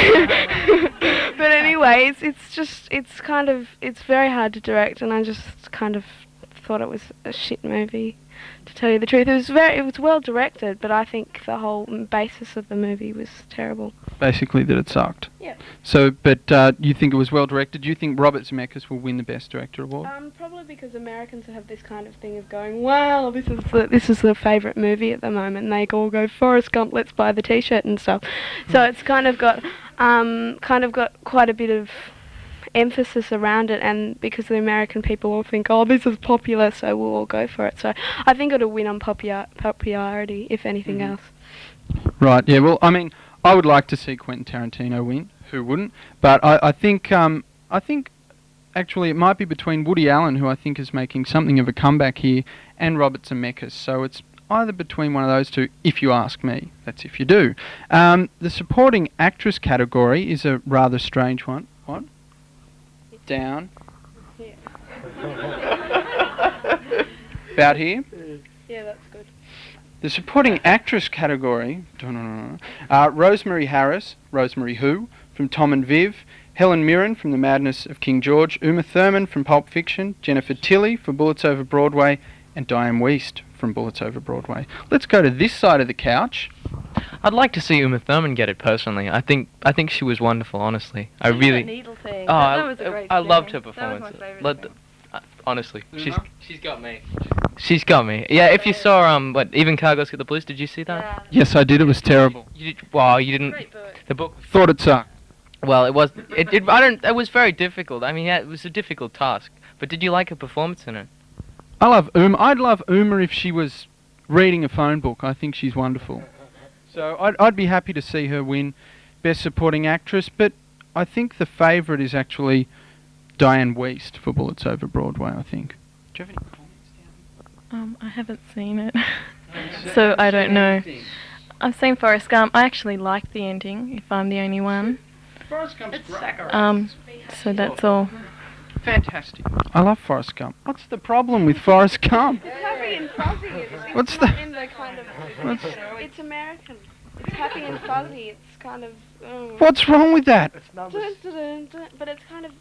but anyway, it's very hard to direct, and I just kind of thought it was a shit movie, to tell you the truth. It was well directed, but I think the whole basis of the movie was terrible. Basically, that it sucked. Yeah. So, but you think it was well directed? Do you think Robert Zemeckis will win the Best Director award? Probably because Americans have this kind of thing of going, wow, this is the favourite movie at the moment, and they all go, Forrest Gump, let's buy the T-shirt and stuff. So it's kind of got quite a bit of emphasis around it, and because the American people all think, oh, this is popular, so we'll all go for it. So I think it'll win on popularity, if anything else. Right. Yeah. Well, I mean, I would like to see Quentin Tarantino win. Who wouldn't? But I think actually it might be between Woody Allen, who I think is making something of a comeback here, and Robert Zemeckis. So it's either between one of those two, if you ask me. That's if you do. The supporting actress category is a rather strange one. What? Down. About here. Yeah, that's good. The supporting actress category, Rosemary Harris, Rosemary Who, from Tom and Viv, Helen Mirren from The Madness of King George, Uma Thurman from Pulp Fiction, Jennifer Tilly for Bullets Over Broadway, and Diane Wiest from Bullets Over Broadway. Let's go to this side of the couch. I'd like to see Uma Thurman get it personally. I think she was wonderful, honestly. I really. That needle thing. Oh, that was a great I loved her thing. performance. That was my favourite thing. Honestly, she's got me. She's got me. Yeah, if you saw Even Cargos Get the Blues, did you see that? Yeah. Yes, I did. It was terrible. You didn't. Great book. The book. Thought it sucked. Well, it was. It was very difficult. I mean, yeah, it was a difficult task. But did you like her performance in it? I love Uma. I'd love Uma if she was reading a phone book. I think she's wonderful. So I'd be happy to see her win Best Supporting Actress, but I think the favourite is actually Diane Wiest for Bullets Over Broadway, I think. Do you have any comments? I haven't seen it, so I don't know. I've seen Forrest Gump. I actually like the ending, if I'm the only one. Forrest Gump's great. So that's all. Fantastic. I love Forrest Gump. What's the problem with Forrest Gump? It's happy and fuzzy. What's the... In the kind of, it's American. It's happy and fuzzy. It's kind of... What's wrong with that? But it's kind of...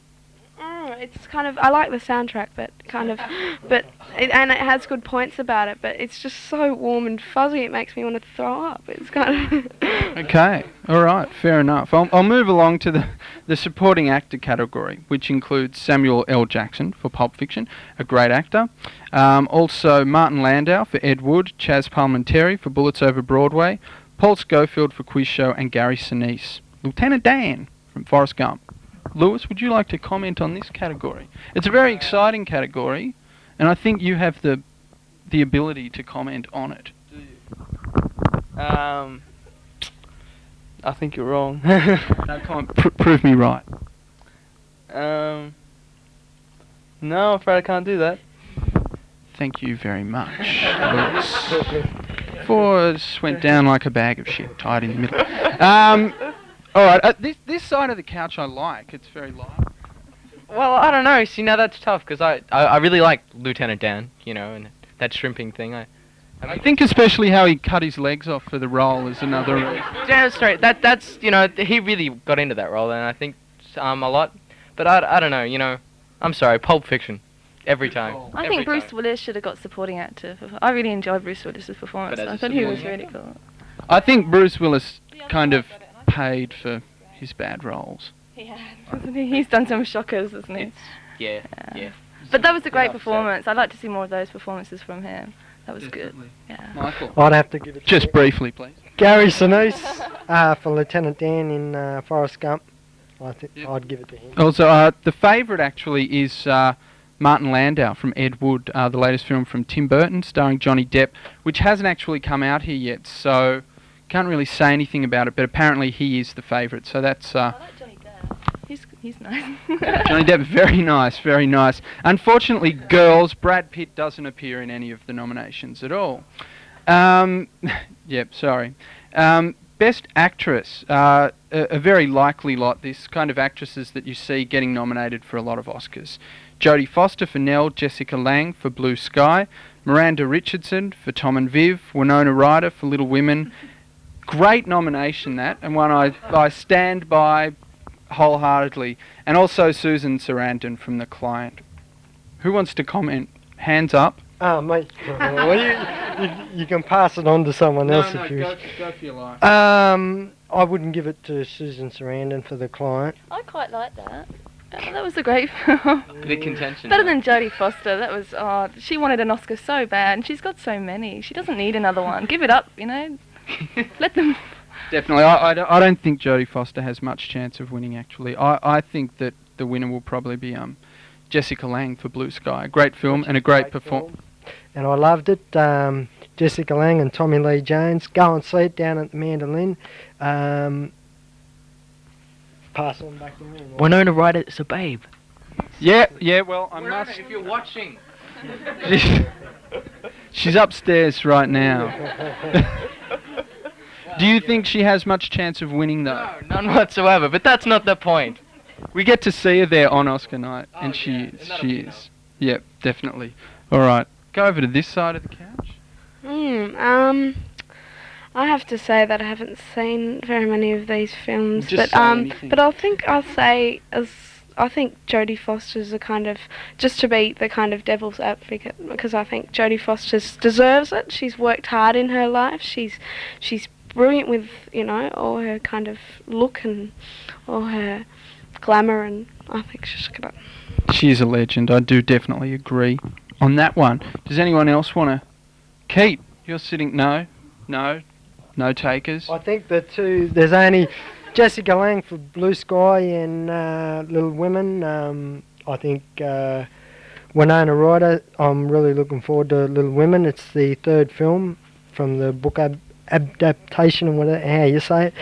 I like the soundtrack, but and it has good points about it, but it's just so warm and fuzzy, it makes me want to throw up. It's kind of... Okay, alright, fair enough. I'll move along to the supporting actor category, which includes Samuel L. Jackson for Pulp Fiction, a great actor. Also Martin Landau for Ed Wood, Chaz Palminteri for Bullets Over Broadway, Paul Schofield for Quiz Show, and Gary Sinise. Lieutenant Dan from Forrest Gump. Lewis, would you like to comment on this category? It's a very exciting category, and I think you have the ability to comment on it. I think you're wrong. No comment. Prove me right. No, I'm afraid I can't do that. Thank you very much, Lewis. Forrest went down like a bag of shit, tied in the middle. All right, this side of the couch I like. It's very light. Well, I don't know. See, now that's tough because I really like Lieutenant Dan, and that shrimping thing. I think especially how he cut his legs off for the role is another. Yeah, straight. That's he really got into that role, and I think a lot. But I don't know. I'm sorry, Pulp Fiction, every time. I think Bruce Willis should have got supporting actor. I really enjoyed Bruce Willis's performance. I thought he was really cool. I think Bruce Willis kind of paid for his bad roles. He has, hasn't he? He's done some shockers, hasn't he? Yeah. But that was a great performance. I'd like to see more of those performances from him. That was good. Yeah. Michael? I'd have to give it just briefly, please. Gary Sinise for Lieutenant Dan in Forrest Gump. I think I'd give it to him. Also, the favourite actually is Martin Landau from Ed Wood, the latest film from Tim Burton starring Johnny Depp, which hasn't actually come out here yet, so can't really say anything about it, but apparently he is the favourite, so that's... I like Johnny Depp. He's nice. Johnny Depp, very nice, very nice. Unfortunately, girls, Brad Pitt doesn't appear in any of the nominations at all. Yep, sorry. Best Actress, a very likely lot, this kind of actresses that you see getting nominated for a lot of Oscars. Jodie Foster for Nell, Jessica Lange for Blue Sky, Miranda Richardson for Tom and Viv, Winona Ryder for Little Women. Great nomination, that, and one I stand by wholeheartedly. And also Susan Sarandon from The Client. Who wants to comment? Hands up. Oh, mate. Well, you can pass it on to someone else if you wish. Go for your life. I wouldn't give it to Susan Sarandon for The Client. I quite like that. That was a great film. Bit of contention. Better than Jodie Foster. That was, she wanted an Oscar so bad, and she's got so many. She doesn't need another one. Give it up, you know. Let them. Definitely. I don't think Jodie Foster has much chance of winning, actually. I think that the winner will probably be Jessica Lange for Blue Sky. A great film and a great performance. And I loved it. Jessica Lange and Tommy Lee Jones. Go and see it down at the Mandolin. Pass on back to me. Winona Ryder's a babe. Yeah, well, I must... If you're watching. She's upstairs right now. Do you think she has much chance of winning, though? No, none whatsoever, but that's not the point. We get to see her there on Oscar night, and she is. Yep, definitely. All right, go over to this side of the couch. I have to say that I haven't seen very many of these films, Just but say anything. but I think I think Jodie Foster's a kind of, just to be the kind of devil's advocate, because I think Jodie Foster deserves it. She's worked hard in her life. She's brilliant with, you know, all her kind of look and all her glamour, and I think she's got it. She's a legend. I do definitely agree on that one. Does anyone else want to? Kiet, you're sitting. No takers. I think the two, there's only Jessica Lange for Blue Sky and Little Women. I think Winona Ryder, I'm really looking forward to Little Women. It's the third film from the book adaptation, or whatever, how you say it.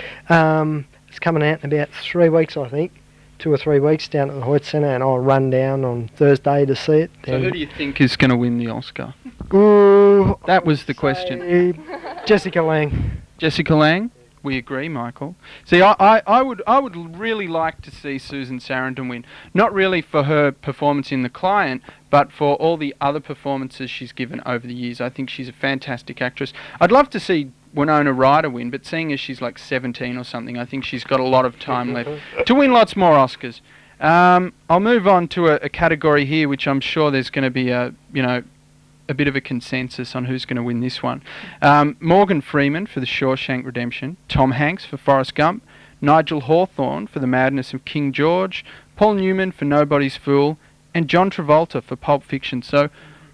It's coming out in about 3 weeks, I think. 2 or 3 weeks down at the Hoyt Centre, and I'll run down on Thursday to see it. So who do you think is going to win the Oscar? That was the question. Jessica Lange. Jessica Lange? We agree, Michael. See, I would really like to see Susan Sarandon win. Not really for her performance in The Client, but for all the other performances she's given over the years. I think she's a fantastic actress. I'd love to see Winona Ryder win, but seeing as she's like 17 or something, I think she's got a lot of time left to win lots more Oscars. I'll move on to a category here, which I'm sure there's going to be a bit of a consensus on who's going to win this one. Morgan Freeman for The Shawshank Redemption, Tom Hanks for Forrest Gump, Nigel Hawthorne for The Madness of King George, Paul Newman for Nobody's Fool, and John Travolta for Pulp Fiction. So,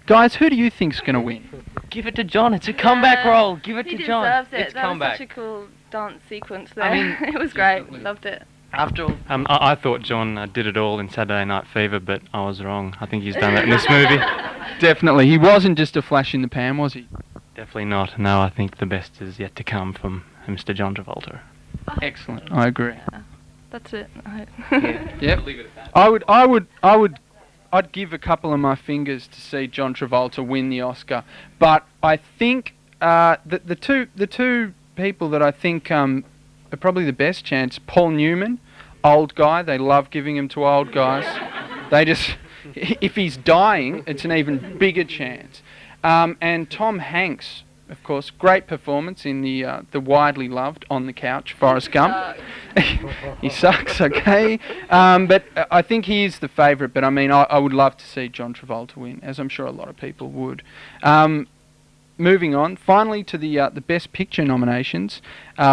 guys, who do you think's going to win? Give it to John. It's a comeback role. Give it He to John. deserves it. It's That comeback. was such a cool dance sequence there. I mean, it was great. Loved it. After all, I thought John did it all in Saturday Night Fever, but I was wrong. I think he's done that in this movie. Definitely. He wasn't just a flash in the pan, was he? Definitely not. No, I think the best is yet to come from Mr. John Travolta. Excellent. I agree. That's it. Yep. leave it at that. I'd give a couple of my fingers to see John Travolta win the Oscar, but I think the two people that I think are probably the best chance, Paul Newman, old guy. They love giving him to old guys. They just, if he's dying, it's an even bigger chance. And Tom Hanks, of course, great performance in the widely loved On the Couch, Forrest Gump. He sucks, okay. But I think he is the favourite. But I mean, I would love to see John Travolta win, as I'm sure a lot of people would. Moving on, finally to the Best Picture nominations,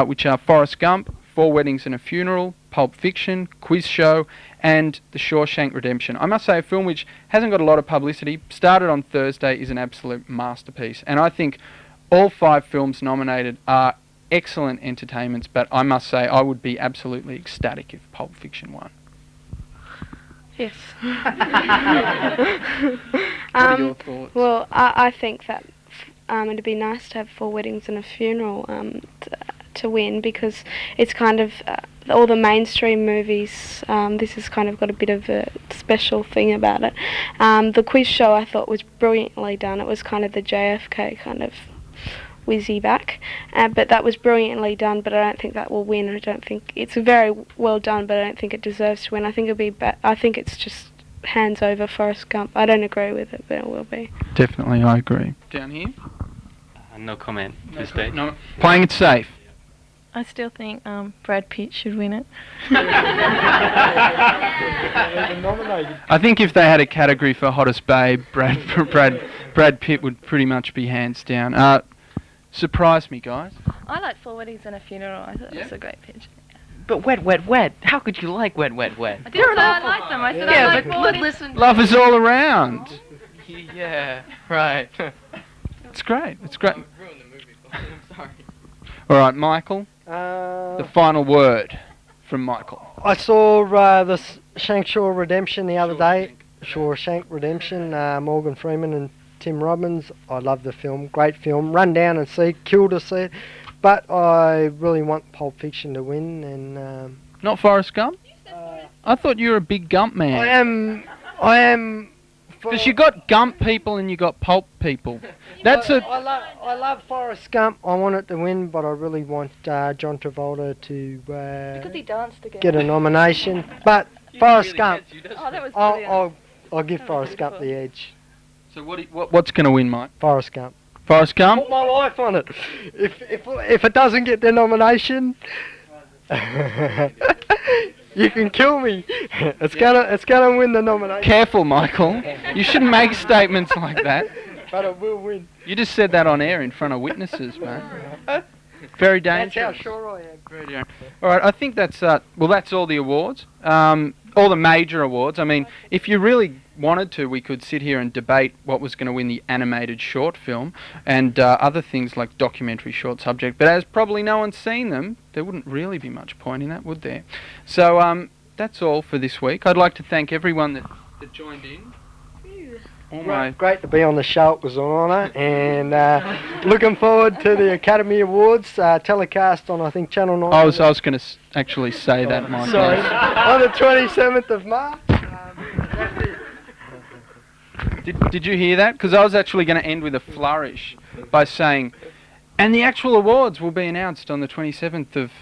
which are Forrest Gump, 4 Weddings and a Funeral, Pulp Fiction, Quiz Show, and The Shawshank Redemption. I must say, a film which hasn't got a lot of publicity, started on Thursday, is an absolute masterpiece. And I think all 5 films nominated are excellent entertainments, but I must say I would be absolutely ecstatic if Pulp Fiction won. Yes. What are your thoughts? Well, I think that it'd be nice to have 4 Weddings and a Funeral to win, because it's kind of all the mainstream movies. This has kind of got a bit of a special thing about it. The Quiz Show I thought was brilliantly done. It was kind of the JFK kind of whizzy back, but that was brilliantly done. But I don't think that will win. I don't think it's very well done, but I don't think it deserves to win. I think it'll be. I think it's just hands over Forrest Gump. I don't agree with it, but it will be. Definitely, I agree. Down here? No comment. This stage. No. Playing it safe. I still think Brad Pitt should win it. I think if they had a category for hottest babe, Brad Pitt would pretty much be hands down. Surprised me, guys. I like Four Weddings and a Funeral. I thought it was a great pitch. But Wet, Wet, Wet. How could you like Wet, Wet, Wet? I didn't say I like them. I said I like Four Weddings. Listen. Love is all around. Yeah, right. It's great. It's great. I'm sorry. All right, Michael. The final word from Michael. I saw the Shawshank Redemption the other day. Shawshank Redemption, Morgan Freeman and Tim Robbins. I love the film. Great film. Run down and see. Kill to see it. But I really want Pulp Fiction to win. And not Forrest Gump? I thought you were a big Gump man. I am. Because you got Gump people and you got Pulp people. I love Forrest Gump. I want it to win, but I really want John Travolta to Because he danced again. get a nomination. But Forrest Gump, Oh, that was brilliant. I'll give Forrest Gump the edge. So what's going to win, Mike? Forrest Gump. Forrest Gump? Put my life on it. If it doesn't get the nomination, you can kill me. It's gonna win the nomination. Careful, Michael. You shouldn't make statements like that. But it will win. You just said that on air in front of witnesses, man. Very dangerous. That's how sure I am. Very dangerous. All right, I think that's that's all the awards. All the major awards. I mean, if you really wanted to, we could sit here and debate what was going to win the animated short film and other things like documentary short subject. But as probably no one's seen them, there wouldn't really be much point in that, would there? So that's all for this week. I'd like to thank everyone that joined in. Great to be on the show. It was an honour, and looking forward to the Academy Awards telecast on, I think, Channel 9. I was going to actually say that, Mike. Sorry, on the 27th of March. Did you hear that? Because I was actually going to end with a flourish by saying, and the actual awards will be announced on the 27th of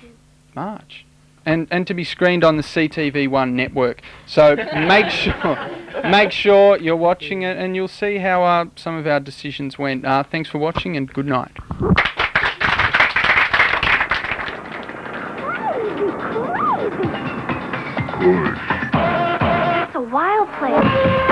March. And to be screened on the CTV1 network. So make sure you're watching it, and you'll see how some of our decisions went. Thanks for watching, and good night. It's a wild place.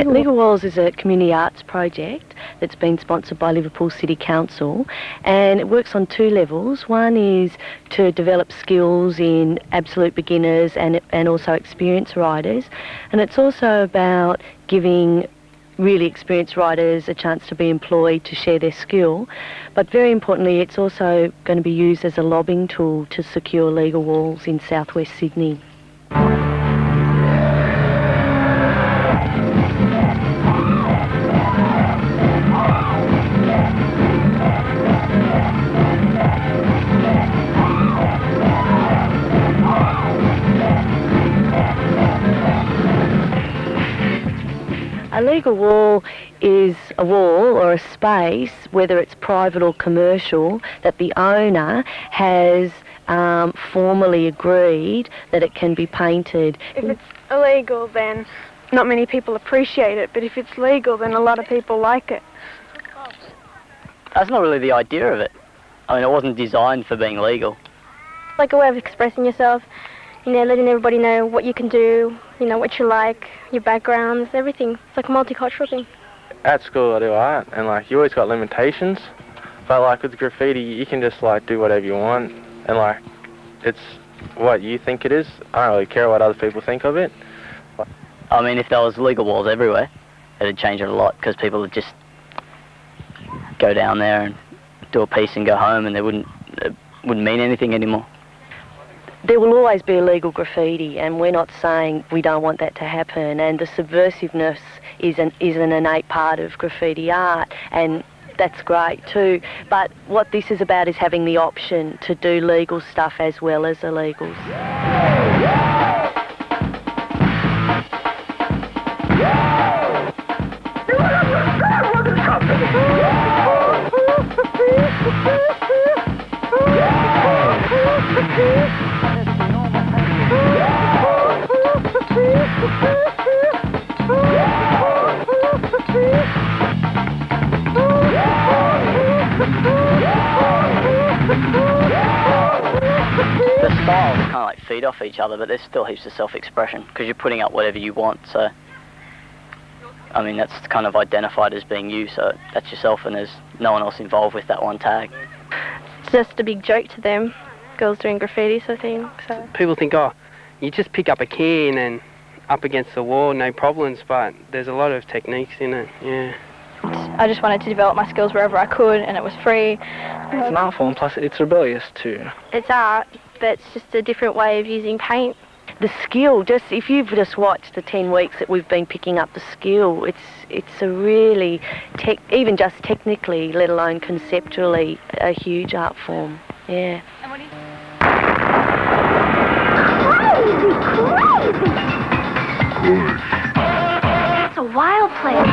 Legal Walls is a community arts project that's been sponsored by Liverpool City Council, and it works on two levels. One is to develop skills in absolute beginners and also experienced riders, and it's also about giving really experienced riders a chance to be employed to share their skill. But very importantly, it's also going to be used as a lobbying tool to secure Legal Walls in southwest Sydney. A legal wall is a wall or a space, whether it's private or commercial, that the owner has formally agreed that it can be painted. If it's illegal, then not many people appreciate it, but if it's legal, then a lot of people like it. That's not really the idea of it. I mean, it wasn't designed for being legal. Like a way of expressing yourself, you know, letting everybody know what you can do, you know, what you like, your backgrounds, everything. It's like a multicultural thing. At school I do art, and like you always got limitations, but like with graffiti you can just like do whatever you want, and like it's what you think it is. I don't really care what other people think of it. I mean, if there was legal walls everywhere, it'd change it a lot, because people would just go down there and do a piece and go home, and it wouldn't mean anything anymore. There will always be illegal graffiti, and we're not saying we don't want that to happen, and the subversiveness is an innate part of graffiti art, and that's great too. But what this is about is having the option to do legal stuff as well as illegals. The styles kind of like feed off each other, but there's still heaps of self-expression because you're putting up whatever you want. So, I mean, that's kind of identified as being you. So that's yourself, and there's no one else involved with that one tag. It's just a big joke to them, girls doing graffiti sort of thing. So People think, oh, you just pick up a can and up against the wall, no problems, but there's a lot of techniques in it, yeah. I just wanted to develop my skills wherever I could, and it was free. It's an art form, plus it's rebellious too. It's art, but it's just a different way of using paint. The skill, just if you've just watched the 10 weeks that we've been picking up the skill, it's a really, even just technically, let alone conceptually, a huge art form, yeah. And what do you It's a wild place.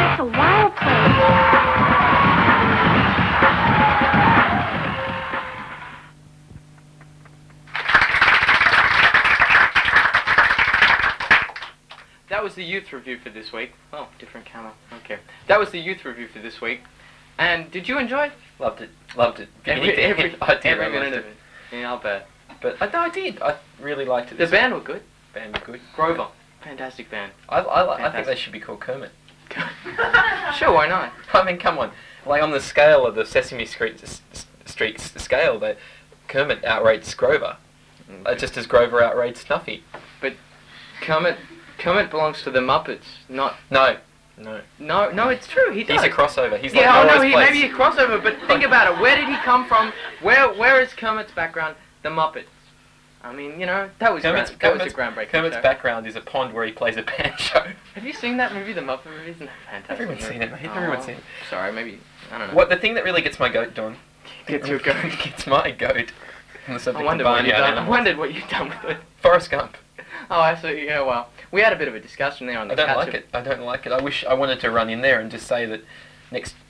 It's a wild place. That was the youth review for this week. Oh, different camera. Okay. That was the youth review for this week. And did you enjoy it? Loved it. Loved it. Every minute of it. Yeah, I'll bet. But I did. I really liked it. The band were good. Band were good. Grover. Fantastic band. I think they should be called Kermit. Sure, why not? I mean, come on. Like on the scale of the Sesame Street scale, that Kermit outrates Grover. Just as Grover outrates Snuffy. But Kermit belongs to the Muppets, not... No, it's true. He does. He's a crossover. He's yeah, like he may be a crossover, but think about it. Where did he come from? Where is Kermit's background? The Muppets. I mean, you know, that was a groundbreaking Kermit's show. background is a pond where he plays a banjo. Have you seen that movie, The Muppet Movie? Isn't that fantastic? Everyone's seen it, mate. Everyone's seen it. Sorry, maybe, I don't know. What the thing that really gets my goat, Don? Gets your goat? Gets my goat. I wondered what you'd done with it. Forrest Gump. Oh, I see. Yeah, well, we had a bit of a discussion there on the I don't like it. I wish I wanted to run in there and just say that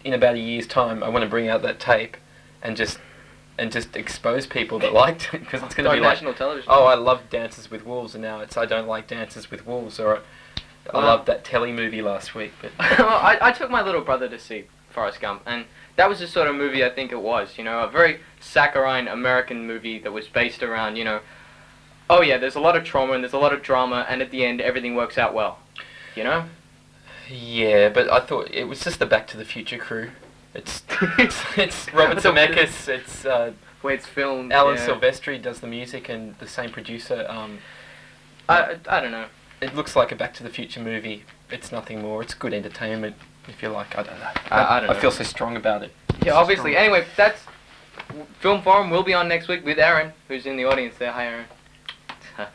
in about a year's time, I want to bring out that tape and just expose people that liked it, because it's going to be like national television. Oh, I love Dances with Wolves, and now it's I don't like Dances with Wolves, or I loved that telly movie last week. But I took my little brother to see Forrest Gump, and that was the sort of movie I think it was. You know, a very saccharine American movie that was based around, you know, oh yeah, there's a lot of trauma and there's a lot of drama, and at the end everything works out well. You know? Yeah, but I thought it was just the Back to the Future crew. It's Robert Zemeckis. It's where it's filmed. Alan yeah. Silvestri does the music, and the same producer. I don't know. It looks like a Back to the Future movie. It's nothing more. It's good entertainment, if you like. I don't know. I don't know. I feel so strong about it. Yeah, obviously. Anyway, that's Film Forum. We'll be on next week with Erin, who's in the audience there. Hi, Erin.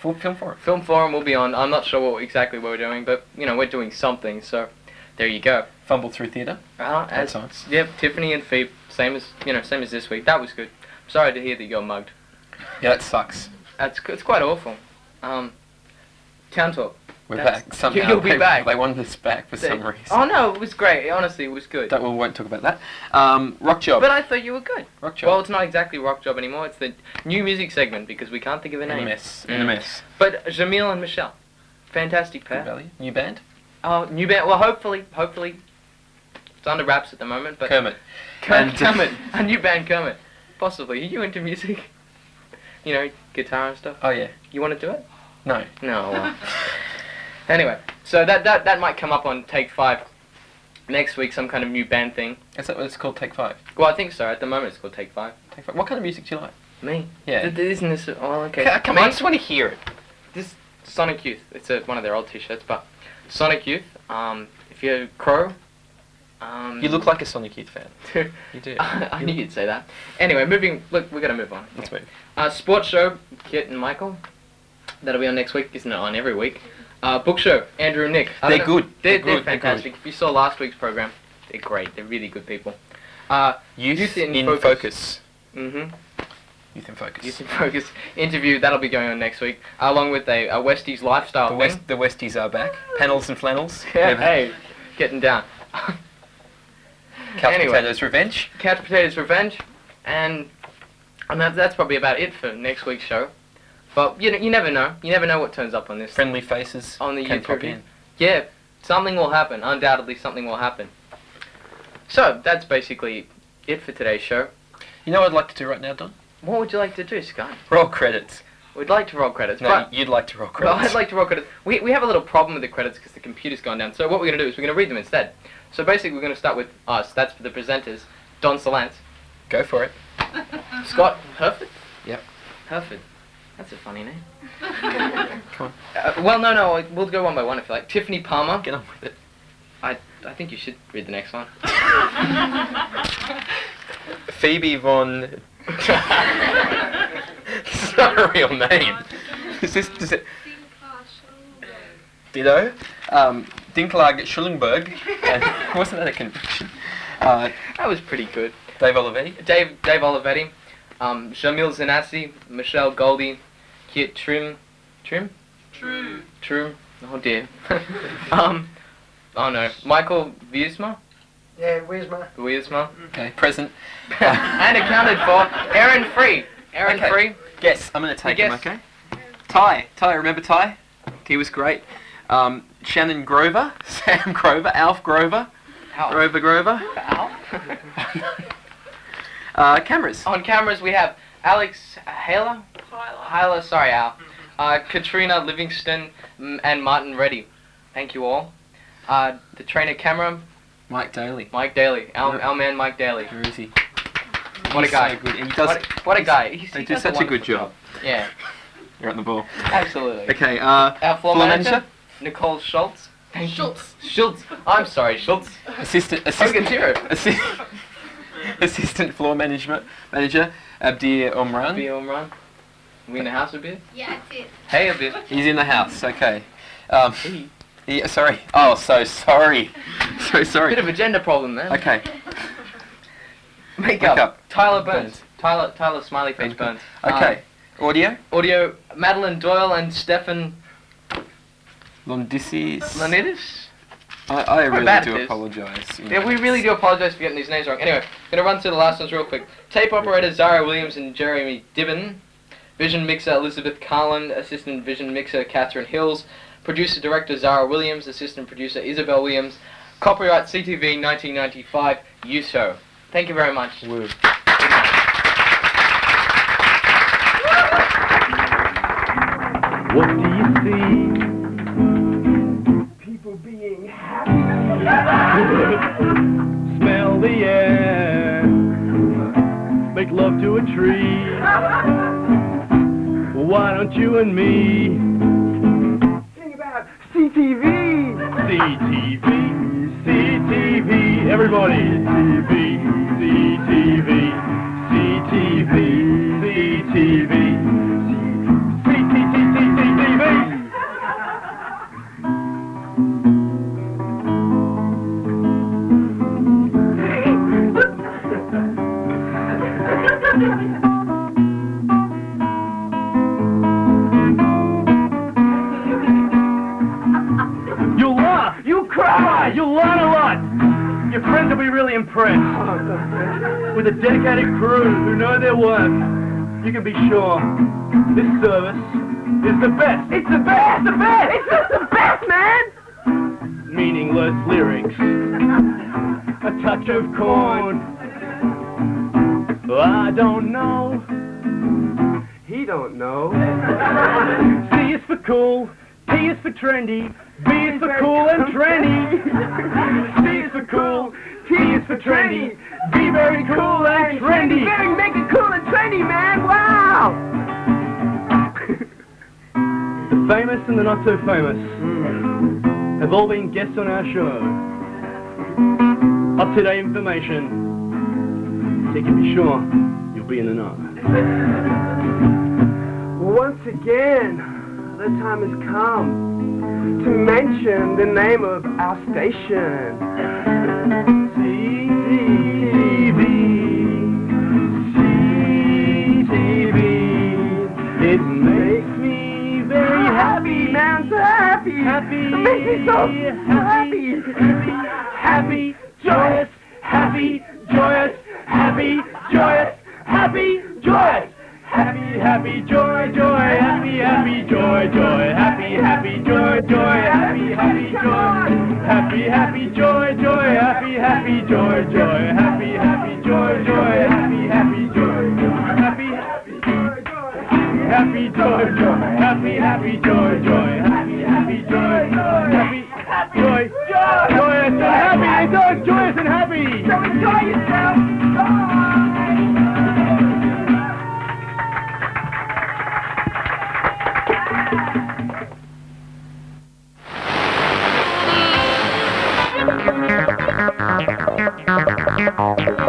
Film Forum. Film Forum will be on. I'm not sure exactly what we're doing, but you know, we're doing something. So there you go. Fumble Through Theatre. Yep, Tiffany and Phoebe, same as this week. That was good. I'm sorry to hear that you got mugged. Yeah, that sucks. It's quite awful. Town Talk. We're back somehow. You'll be back. They wanted us back for some reason. Oh no, it was great. Honestly, it was good. We won't talk about that. Rock Job. But I thought you were good. Rock Job. Well, it's not exactly Rock Job anymore. It's the new music segment because we can't think of a name. In a mess. But Jamil and Michelle, fantastic pair. Good value. New band. Oh, new band. Well, hopefully, it's under wraps at the moment. But Kermit. Kermit. A new band, Kermit. Possibly. Are you into music? You know, guitar and stuff. Oh yeah. You want to do it? No. No. Well. Anyway, so that might come up on Take 5 next week, some kind of new band thing. Is that what it's called, Take 5? Well, I think so. At the moment, it's called Take 5. Take 5. What kind of music do you like? Me? Yeah. Isn't this... Well, okay. Come on, I just want to hear it. This Sonic Youth. It's one of their old T-shirts, but Sonic Youth. If you're Crow, You look like a Sonic Youth fan. You do. I knew you'd say that. Anyway, look, we're going to move on. Let's move. Sports show, Kiet and Michael. That'll be on next week. Isn't it on every week? Book show, Andrew and Nick. They're good. They're good. fantastic. If you saw last week's program, they're great. They're really good people. Youth in Focus. Mm-hmm. Youth in Focus. Youth in Focus interview. That'll be going on next week, along with a Westies lifestyle thing. The Westies are back. Panels and flannels. Hey, getting down. Couch Potatoes Revenge. Couch Potatoes Revenge. And that's probably about it for next week's show. But you never know. You never know what turns up on this. Friendly faces on the can youth pop review. in. Yeah, something will happen. Undoubtedly, something will happen. So that's basically it for today's show. You know what I'd like to do right now, Don? What would you like to do, Scott? Roll credits. We'd like to roll credits. No, but you'd like to roll credits. Well, I'd like to roll credits. We have a little problem with the credits because the computer's gone down. So what we're going to do is we're going to read them instead. So basically, we're going to start with us. That's for the presenters. Don Sillence. Go for it. Scott Herford? Yep. Herford. That's a funny name. Come on. Well, no, we'll go one by one if you like. Tiffany Palmer. Get on with it. I think you should read the next one. Phoebe Von... It's not a real name. Does it... Ditto. Dinklag Schullenberg. Wasn't that a conviction? That was pretty good. Dave Olivetti. Dave Olivetti. Jamil Zanassi. Michelle Goldie. Kiet Trieu. Oh dear. Oh no. Michael Wiersma. Yeah, Wiersma. Okay, present. And accounted for Erin Free. Erin Free. Yes, I'm going to take him, okay? Tai, remember Tai? He was great. Shannon Grover, Sam Grover, Alf Grover. Grover. Alf. Cameras. On cameras we have Alex Hyla, sorry Al. Catrina Livingstone and Martin Reddy. Thank you all. The trainer camera. Mike Daly. Our man Mike Daly. Where is he? What a guy. So good. He does, what a guy. They do such a good job. Yeah. You're on the ball. Absolutely. Okay, our floor manager, Nicole Schultz. Schultz. I'm sorry, Schultz. Assistant floor manager, Abdir Omran. We in the house a bit? Yeah, that's it. Hey, a bit. He's in the house, okay. Sorry. Oh, so sorry. So sorry. Bit of a gender problem there. Okay. Makeup. Tyler Burns. Tyler Smiley Face Burns. Okay. Audio. Madeline Doyle and Stefan Lonidis. I really do apologise. Yeah, we really do apologise for getting these names wrong. Anyway, going to run through the last ones real quick. Tape operator Zara Williams and Jeremy Dibben. Vision mixer Elizabeth Carlin. Assistant vision mixer Catherine Hills. Producer director Zara Williams. Assistant producer Isabel Williams. Copyright CTV 1995 USO. Thank you very much. Woo. What do you see? People being happy. Smell the air. Make love to a tree. Why don't you and me sing about CTV? CTV. Everybody. CTV. You'll laugh, you'll cry, you'll learn a lot. Your friends will be really impressed. With a dedicated crew who know their work, you can be sure this service is the best. It's the best, the best. It's just the best, man. Meaningless lyrics, a touch of corn. I don't know. He don't know. C is for cool, T is for trendy, B is for cool and trendy. C is for cool, T is for trendy, be very cool and trendy. Make it cool and trendy, man, wow! The famous and the not so famous have all been guests on our show. up-to-date information, so you can be sure you'll be in the know. Once again, the time has come to mention the name of our station. CTV. It makes me very happy, man, so happy. It makes me so happy. Happy, joyous, happy, joyous, happy, joyous, happy, joyous. Happy, happy, joy, joy, happy, happy, joy, joy, happy, happy, joy, joy, happy, happy, joy, happy, happy, joy, joy, happy, happy, joy, joy, happy, happy, joy, joy, happy, happy, joy, joy, happy, happy, joy, joy, happy, joy, joy, happy, happy, joy, joy, happy, happy, joy, joy, happy, joy, joyous and happy, enjoy, joyous and happy. So enjoy yourself. Bye.